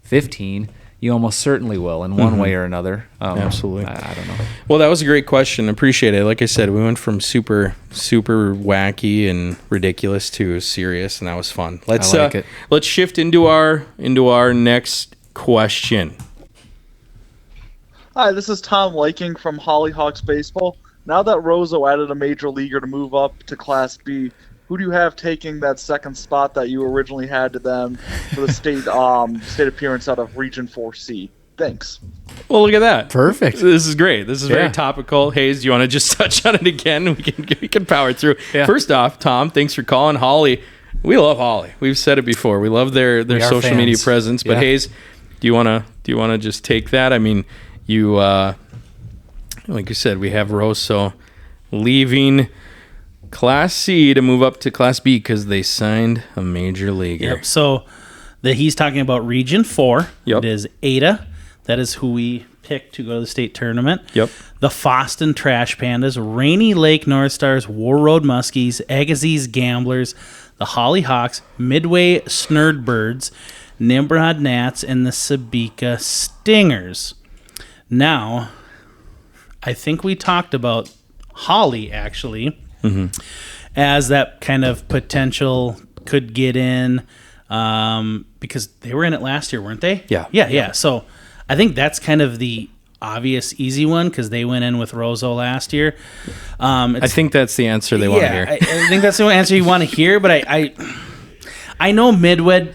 Speaker 1: 15 you almost certainly will in one way or another.
Speaker 4: Absolutely.
Speaker 1: I don't know.
Speaker 4: Well, that was a great question. Appreciate it. Like I said, we went from super, super wacky and ridiculous to serious, and that was fun. Let's shift into our next question.
Speaker 8: Hi, this is Tom Liking from Hollyhawks Baseball. Now that Roseau added a major leaguer to move up to Class B, who do you have taking that second spot that you originally had to them for the state appearance out of Region 4C? Thanks.
Speaker 4: Well, look at that.
Speaker 1: Perfect.
Speaker 4: This is great. This is
Speaker 1: Yeah.
Speaker 4: very topical. Hayes, do you want to just touch on it again? We can power through.
Speaker 1: Yeah.
Speaker 4: First off, Tom, thanks for calling. Holly, we love Holly. We've said it before. We love their
Speaker 1: We are
Speaker 4: social media
Speaker 1: fans.
Speaker 4: presence. But
Speaker 1: Yeah.
Speaker 4: Hayes, do you wanna just take that? I mean, you like you said, we have Rosso leaving Class C to move up to Class B because they signed a major leaguer.
Speaker 3: Yep. So he's talking about Region 4.
Speaker 4: Yep.
Speaker 3: It is Ada. That is who we picked to go to the state tournament.
Speaker 4: Yep.
Speaker 3: The Foston Trash Pandas, Rainy Lake North Stars, War Road Muskies, Agassiz Gamblers, the Hollyhawks, Midway Snurdbirds, Nimrod Gnats, and the Sabika Stingers. Now, I think we talked about Holly, actually, as that kind of potential could get in because they were in it last year, weren't they?
Speaker 4: Yeah.
Speaker 3: Yeah. So I think that's kind of the obvious, easy one because they went in with Roseau last year.
Speaker 4: I think that's the answer they want to hear.
Speaker 3: I think that's the answer you want to hear, but I know Midway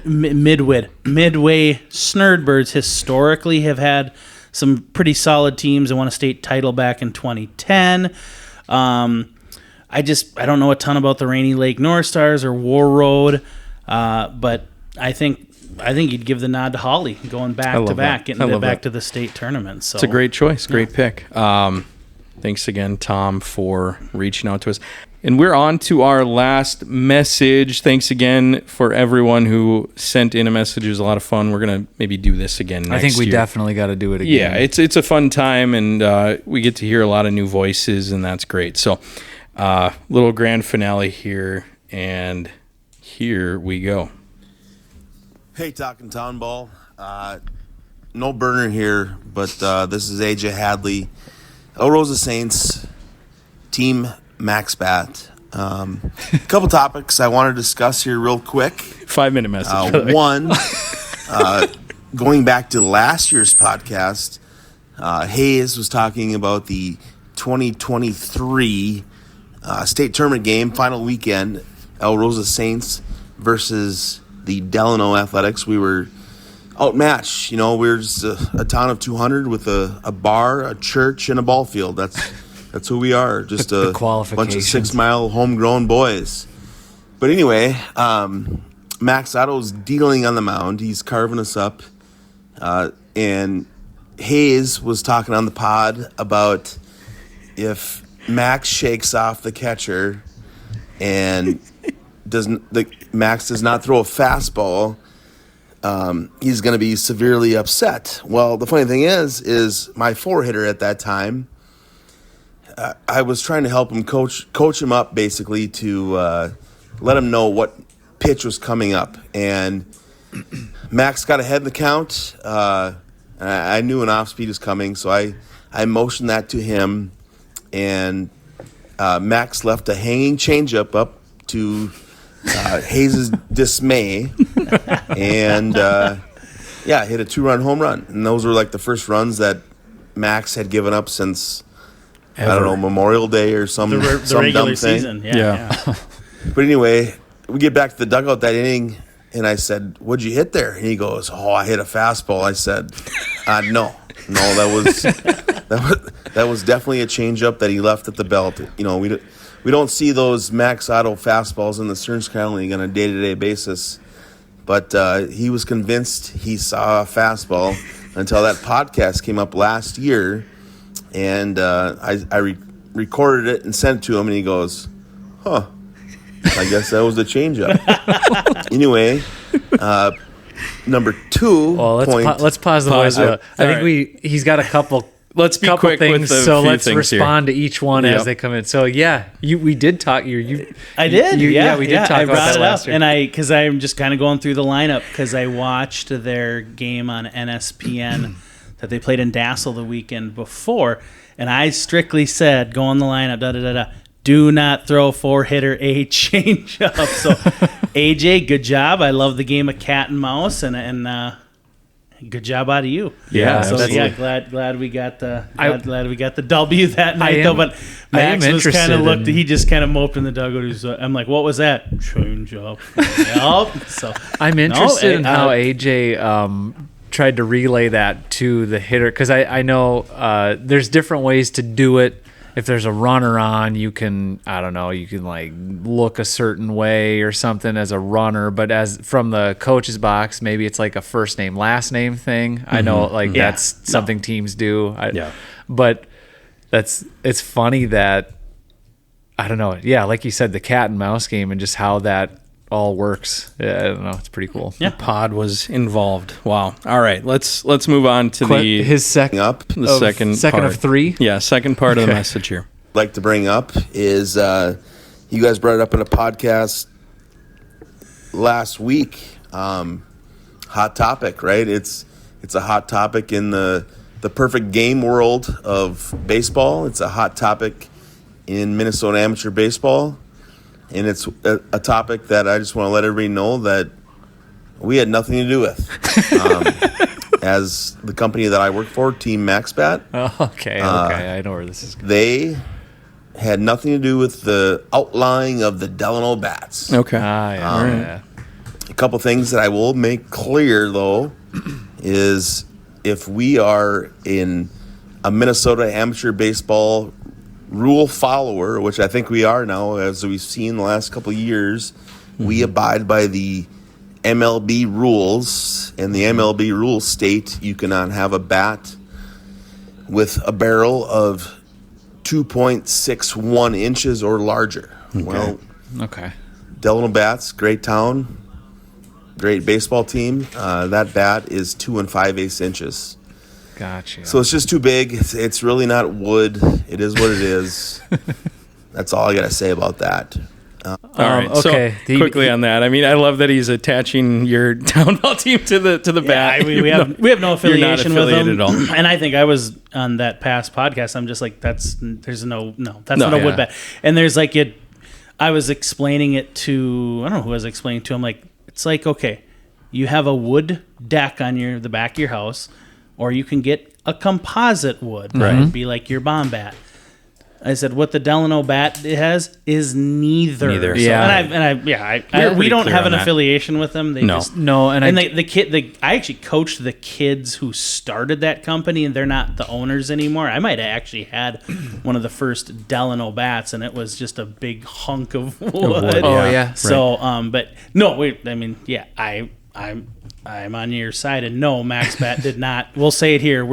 Speaker 3: Snurdbirds historically have had some pretty solid teams that won a state title back in 2010. I don't know a ton about the Rainy Lake North Stars or War Road, but I think you'd give the nod to Holly going back to
Speaker 4: love
Speaker 3: back,
Speaker 4: that. I
Speaker 3: getting
Speaker 4: love
Speaker 3: back
Speaker 4: that.
Speaker 3: to the state tournament. So
Speaker 4: It's a great choice, great pick. Thanks again, Tom, for reaching out to us. And we're on to our last message. Thanks again for everyone who sent in a message. It was a lot of fun. We're going to maybe do this again next
Speaker 1: I think we
Speaker 4: year.
Speaker 1: definitely got to do it again.
Speaker 4: Yeah, it's a fun time, and we get to hear a lot of new voices, and that's great. So, little grand finale here, and here we go.
Speaker 9: Hey, talking Townball. No burner here, but this is AJ Hadley, El Rosa Saints, Team Max Bat. A couple topics I want to discuss here real quick.
Speaker 4: 5-minute message. by the way.
Speaker 9: One, going back to last year's podcast, Hayes was talking about the 2023 state tournament game, final weekend, El Rosa Saints versus the Delano Athletics. We were outmatched. We're just a town of 200 with a bar, a church, and a ball field. That's who we are. Just
Speaker 1: The
Speaker 9: a bunch of
Speaker 1: qualifications.
Speaker 9: 6-mile homegrown boys. But anyway, Max Otto's dealing on the mound. He's carving us up. And Hayes was talking on the pod about if Max shakes off the catcher and Max does not throw a fastball, he's going to be severely upset. Well, the funny thing is my 4-hitter at that time, I was trying to help him coach him up basically to let him know what pitch was coming up. And Max got ahead in the count. I knew an off speed was coming, so I motioned that to him. And Max left a hanging changeup up to Hayes' dismay. And, hit a 2-run home run. And those were like the first runs that Max had given up since, I don't know, Memorial Day or some
Speaker 3: the regular
Speaker 9: dumb thing.
Speaker 3: season. Yeah.
Speaker 9: But anyway, we get back to the dugout that inning, and I said, "What'd you hit there?" And he goes, "Oh, I hit a fastball." I said, "No, that was definitely a changeup that he left at the belt." We don't see those Max Otto fastballs in the Stearns County League on a day-to-day basis, but he was convinced he saw a fastball until that podcast came up last year, and I recorded it and sent it to him, and he goes, "Huh, I guess that was the changeup." Anyway, number 2
Speaker 1: Well, let's pause the voice. I think he's got a couple.
Speaker 4: Let's be
Speaker 1: couple
Speaker 4: quick
Speaker 1: things,
Speaker 4: with the
Speaker 1: so
Speaker 4: few
Speaker 1: let's
Speaker 4: things
Speaker 1: respond to each one
Speaker 4: Yep.
Speaker 1: as they come in. So we did talk.
Speaker 3: I did. We did
Speaker 1: talk
Speaker 3: I
Speaker 1: about
Speaker 3: brought
Speaker 1: that
Speaker 3: it
Speaker 1: last
Speaker 3: up,
Speaker 1: year.
Speaker 3: and because I'm just kind of going through the lineup because I watched their game on NSPN that they played in Dassel the weekend before, and I strictly said, go on the lineup, do not throw 4-hitter a changeup. So AJ, good job. I love the game of cat and mouse, and good job out of you.
Speaker 4: Yeah,
Speaker 3: So
Speaker 4: absolutely.
Speaker 3: glad we got the glad we got the W that night though. But
Speaker 1: I am
Speaker 3: Max was kind of
Speaker 1: interested in-
Speaker 3: he just kind of moped in the dugout. I'm like, what was that? Change up. Yep. So
Speaker 1: I'm interested in how
Speaker 3: I-
Speaker 1: AJ tried to relay that to the hitter, because I know there's different ways to do it. If there's a runner on, you can, I don't know, you can like look a certain way or something as a runner, but as from the coach's box, maybe it's like a first name, last name thing. I know like
Speaker 3: Yeah.
Speaker 1: that's something teams do.
Speaker 4: Yeah.
Speaker 1: But it's funny that, I don't know. Yeah. Like you said, the cat and mouse game and just how that all works. Yeah, I don't know. It's pretty cool.
Speaker 3: Yeah.
Speaker 4: Pod was involved. Wow. All right, let's move on to the
Speaker 1: His second
Speaker 9: Up,
Speaker 4: the second
Speaker 1: second
Speaker 4: part.
Speaker 1: of three.
Speaker 4: Yeah, second part of the message here.
Speaker 9: like to bring up is you guys brought it up in a podcast last week. Hot topic, right? It's a hot topic in the perfect game world of baseball. It's a hot topic in Minnesota amateur baseball. And it's a topic that I just want to let everybody know that we had nothing to do with. As the company that I work for, Team MaxBat,
Speaker 1: Oh, okay. I know where this is going.
Speaker 9: they had nothing to do with the outlying of the Delano bats.
Speaker 4: Okay.
Speaker 1: Yeah.
Speaker 9: A couple things that I will make clear, though, is if we are in a Minnesota amateur baseball rule follower, which I think we are now, as we've seen the last couple of years, we abide by the MLB rules, and the MLB rules state you cannot have a bat with a barrel of 2.61 inches or larger. Well,
Speaker 1: Okay.
Speaker 9: Delano Bats, great town, great baseball team. That bat is 2 5/8 inches.
Speaker 1: Gotcha.
Speaker 9: So it's just too big. It's really not wood. It is what it is. That's all I got to say about that.
Speaker 4: All right.
Speaker 1: okay.
Speaker 4: So quickly on that, I mean, I love that he's attaching your Townball team to the bat.
Speaker 3: I mean, we have no
Speaker 4: You're not
Speaker 3: affiliation with
Speaker 4: affiliated
Speaker 3: them.
Speaker 4: at all.
Speaker 3: And I think I was on that past podcast. I'm just like, that's not a
Speaker 4: yeah.
Speaker 3: wood bat. And there's like I was explaining it to, I don't know who I was explaining to. I'm like, it's like, okay, you have a wood deck on the back of your house, or you can get a composite wood, right? It'd be like your bomb bat. I said, what the Delano bat has is neither.
Speaker 4: Neither.
Speaker 3: So,
Speaker 1: Yeah.
Speaker 3: and we
Speaker 4: pretty
Speaker 3: don't
Speaker 4: clear
Speaker 3: have
Speaker 4: on
Speaker 3: an
Speaker 4: that.
Speaker 3: affiliation with them. They
Speaker 4: No.
Speaker 3: just,
Speaker 1: No, and
Speaker 3: I actually coached the kids who started that company, and they're not the owners anymore. I might have actually had one of the first Delano bats, and it was just a big hunk of wood.
Speaker 1: Oh, yeah.
Speaker 3: So, but no, I'm on your side, and no, Max Bat did not. We'll say it here.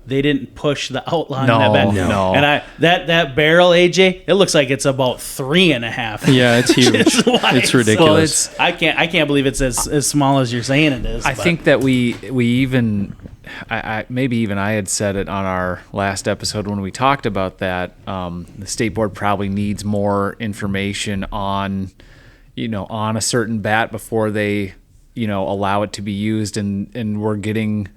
Speaker 3: They didn't push the outline
Speaker 1: No,
Speaker 3: of that bat.
Speaker 1: no.
Speaker 3: And that barrel, AJ, it looks like it's about 3.5.
Speaker 4: Yeah, it's huge.
Speaker 3: inches wide.
Speaker 4: It's ridiculous.
Speaker 1: Well,
Speaker 3: I can't believe it's as small as you're saying it is.
Speaker 1: I
Speaker 3: but-
Speaker 1: think that we even maybe even I had said it on our last episode when we talked about that. The state board probably needs more information on a certain bat before they allow it to be used, and we're getting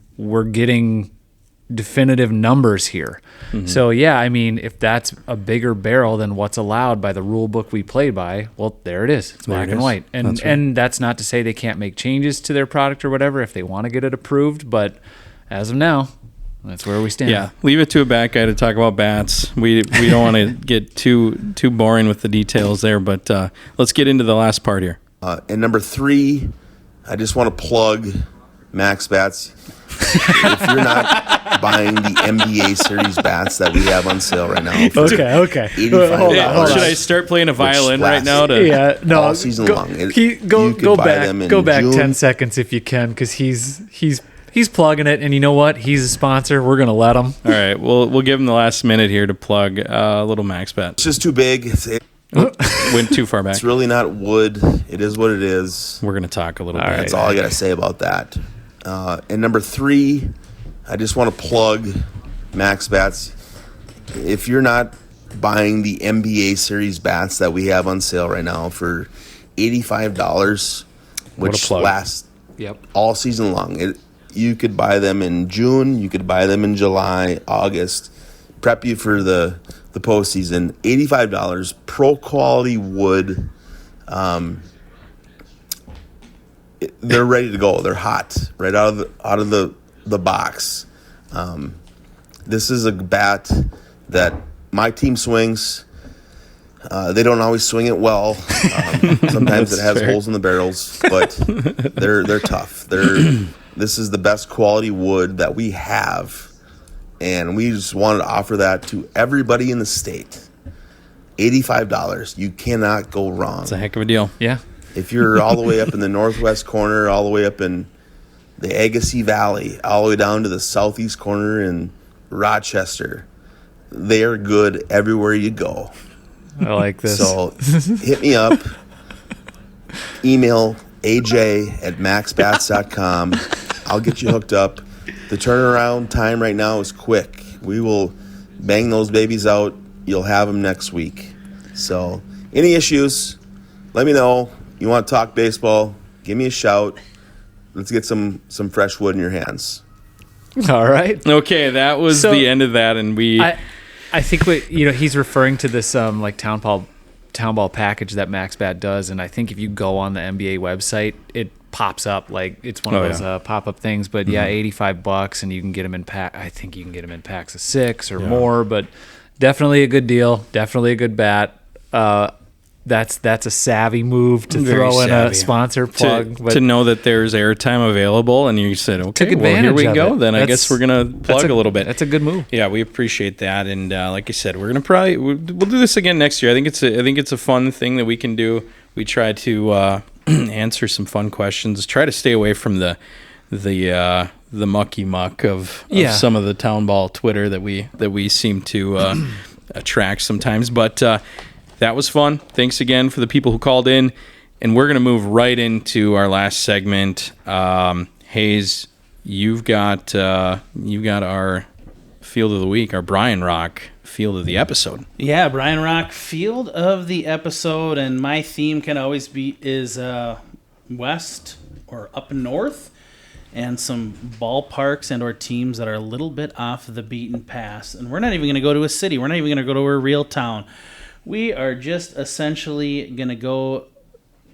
Speaker 1: definitive numbers here. So yeah, I mean, if that's a bigger barrel than what's allowed by the rule book we play by, well, there it is. It's black and white. And
Speaker 4: That's right.
Speaker 1: and that's not to say they can't make changes to their product or whatever if they want to get it approved, but as of now, that's where we stand.
Speaker 4: Yeah, leave it to a bat guy to talk about bats. We don't want to get too boring with the details there, but let's get into the last part here.
Speaker 9: And number 3, I just want to plug Max Bats. If you're not buying the NBA series bats that we have on sale right now, for
Speaker 1: Okay.
Speaker 9: $85.
Speaker 1: Hold on.
Speaker 4: Should I start playing a violin
Speaker 9: Which
Speaker 4: right now?
Speaker 1: Yeah, no.
Speaker 9: all season long.
Speaker 1: Go
Speaker 9: You could buy them in
Speaker 1: back
Speaker 9: June.
Speaker 1: 10 seconds if you can, because he's plugging it, and you know what? He's a sponsor. We're gonna let him.
Speaker 4: All right, we'll give him the last minute here to plug a little Max Bet.
Speaker 9: It's just too big.
Speaker 4: Went too far back.
Speaker 9: It's really not wood. It is what it is.
Speaker 4: We're gonna talk a little bit.
Speaker 9: That's all I got to say about that. And number 3, I just want to plug Max Bats. If you're not buying the NBA series bats that we have on sale right now for $85, which
Speaker 4: plug.
Speaker 9: lasts
Speaker 1: Yep.
Speaker 9: all season long. You could buy them in June. You could buy them in July, August. Prep you for the postseason. $85, pro quality wood. they're ready to go. They're hot right out of the box. This is a bat that my team swings. They don't always swing it well. Sometimes it has holes in the barrels, but they're tough. This is the best quality wood that we have, and we just wanted to offer that to everybody in the state. $85. You cannot go wrong.
Speaker 4: It's a heck of a deal.
Speaker 1: Yeah.
Speaker 9: If you're all the way up in the northwest corner, all the way up in the Agassiz Valley, all the way down to the southeast corner in Rochester, they are good everywhere you go.
Speaker 1: I like this.
Speaker 9: So hit me up. Email aj@maxbats.com. I'll get you hooked up. The turnaround time right now is quick. We will bang those babies out. You'll have them next week. So any issues, let me know. You want to talk baseball, give me a shout. Let's get some fresh wood in your hands.
Speaker 1: All right.
Speaker 4: Okay, that was the end of that, and
Speaker 1: I think he's referring to this like Townball package that MaxBat does, and I think if you go on the NBA website, it pops up like it's one of those pop-up things. But yeah, $85, and you can get them in pack. I think you can get them in packs of 6 or more, but definitely a good deal. Definitely a good bat. That's a savvy move to throw in a sponsor plug.
Speaker 4: To know that there's airtime available, and you said, okay,
Speaker 1: took
Speaker 4: well, here we
Speaker 1: advantage
Speaker 4: go.
Speaker 1: of it.
Speaker 4: Then I guess we're going to plug a little bit.
Speaker 1: That's a good move.
Speaker 4: Yeah, we appreciate that. And like I said, we're going to we'll do this again next year. I think it's a fun thing that we can do. We try to answer some fun questions, try to stay away from the mucky muck of some of the Townball Twitter that we seem to attract sometimes. But that was fun. Thanks again for the people who called in, and we're going to move right into our last segment. Hayes, you've got our Field of the Week, our Brian Rock Field of the Episode.
Speaker 3: Yeah, Brian Rock Field of the Episode, and my theme can always be west or up north, and some ballparks and or teams that are a little bit off the beaten path. And we're not even going to go to a city. We're not even going to go to a real town. We are just essentially going to go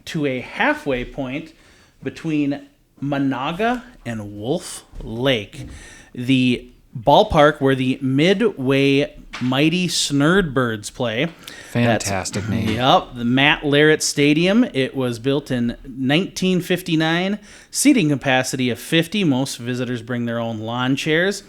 Speaker 3: to a halfway point between Monaga and Wolf Lake, the ballpark where the Midway Mighty Snurdbirds play.
Speaker 1: Fantastic name.
Speaker 3: Yep, the Matt Larrett Stadium. It was built in 1959, seating capacity of 50. Most visitors bring their own lawn chairs.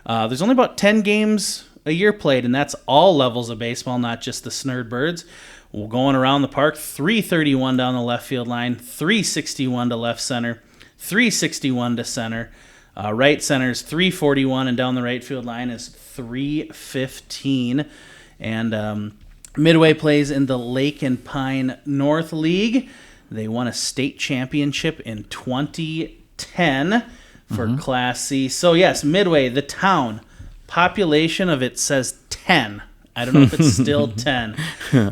Speaker 3: There's only about 10 games a year played, and that's all levels of baseball, not just the Snurdbirds. We're going around the park, 331 down the left field line, 361 to left center, 361 to center. Right center is 341, and down the right field line is 315. And Midway plays in the Lake and Pine North League. They won a state championship in 2010 for Class C. So, yes, Midway, the town. Population of it says 10. I don't know if it's still 10.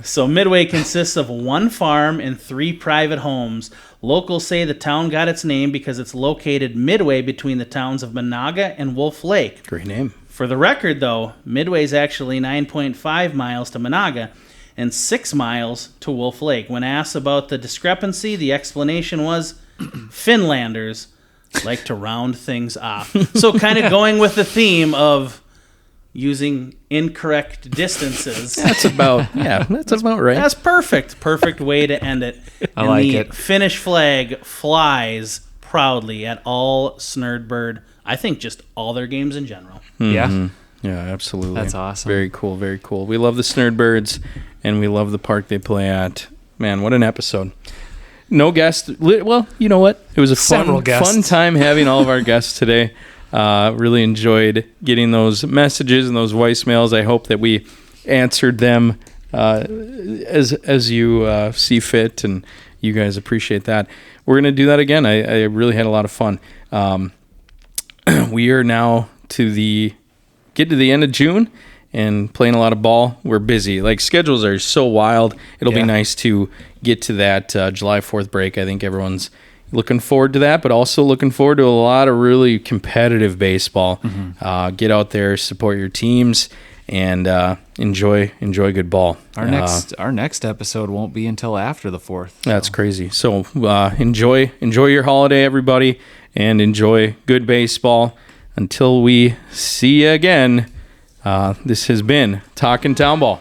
Speaker 3: So Midway consists of one farm and 3 private homes. Locals say the town got its name because it's located midway between the towns of Monaga and Wolf Lake.
Speaker 4: Great name.
Speaker 3: For the record, though, Midway is actually 9.5 miles to Monaga and 6 miles to Wolf Lake. When asked about the discrepancy, the explanation was Finlanders like to round things off. So kind of going with the theme of using incorrect distances.
Speaker 4: That's about right.
Speaker 3: That's perfect. Perfect way to end it.
Speaker 1: I like it.
Speaker 3: Finnish flag flies proudly at all Snurdbird. I think just all their games in general.
Speaker 1: Yeah.
Speaker 4: Yeah, absolutely.
Speaker 1: That's awesome.
Speaker 4: Very cool, very cool. We love the Snurdbirds, and we love the park they play at. Man, what an episode. No guest. Well, you know what? It was a fun time having all of our guests today. Really enjoyed getting those messages and those voicemails. I hope that we answered them as you see fit, and you guys appreciate that. We're going to do that again. I really had a lot of fun. We are now get to the end of June and playing a lot of ball. We're busy. Like, schedules are so wild. It'll be nice to get to that July 4th break. I think everyone's looking forward to that, but also looking forward to a lot of really competitive baseball. Get out there, support your teams, and enjoy good ball.
Speaker 1: Our next episode won't be until after the 4th. So.
Speaker 4: That's crazy. So enjoy your holiday, everybody, and enjoy good baseball. Until we see you again, this has been Talkin' Townball.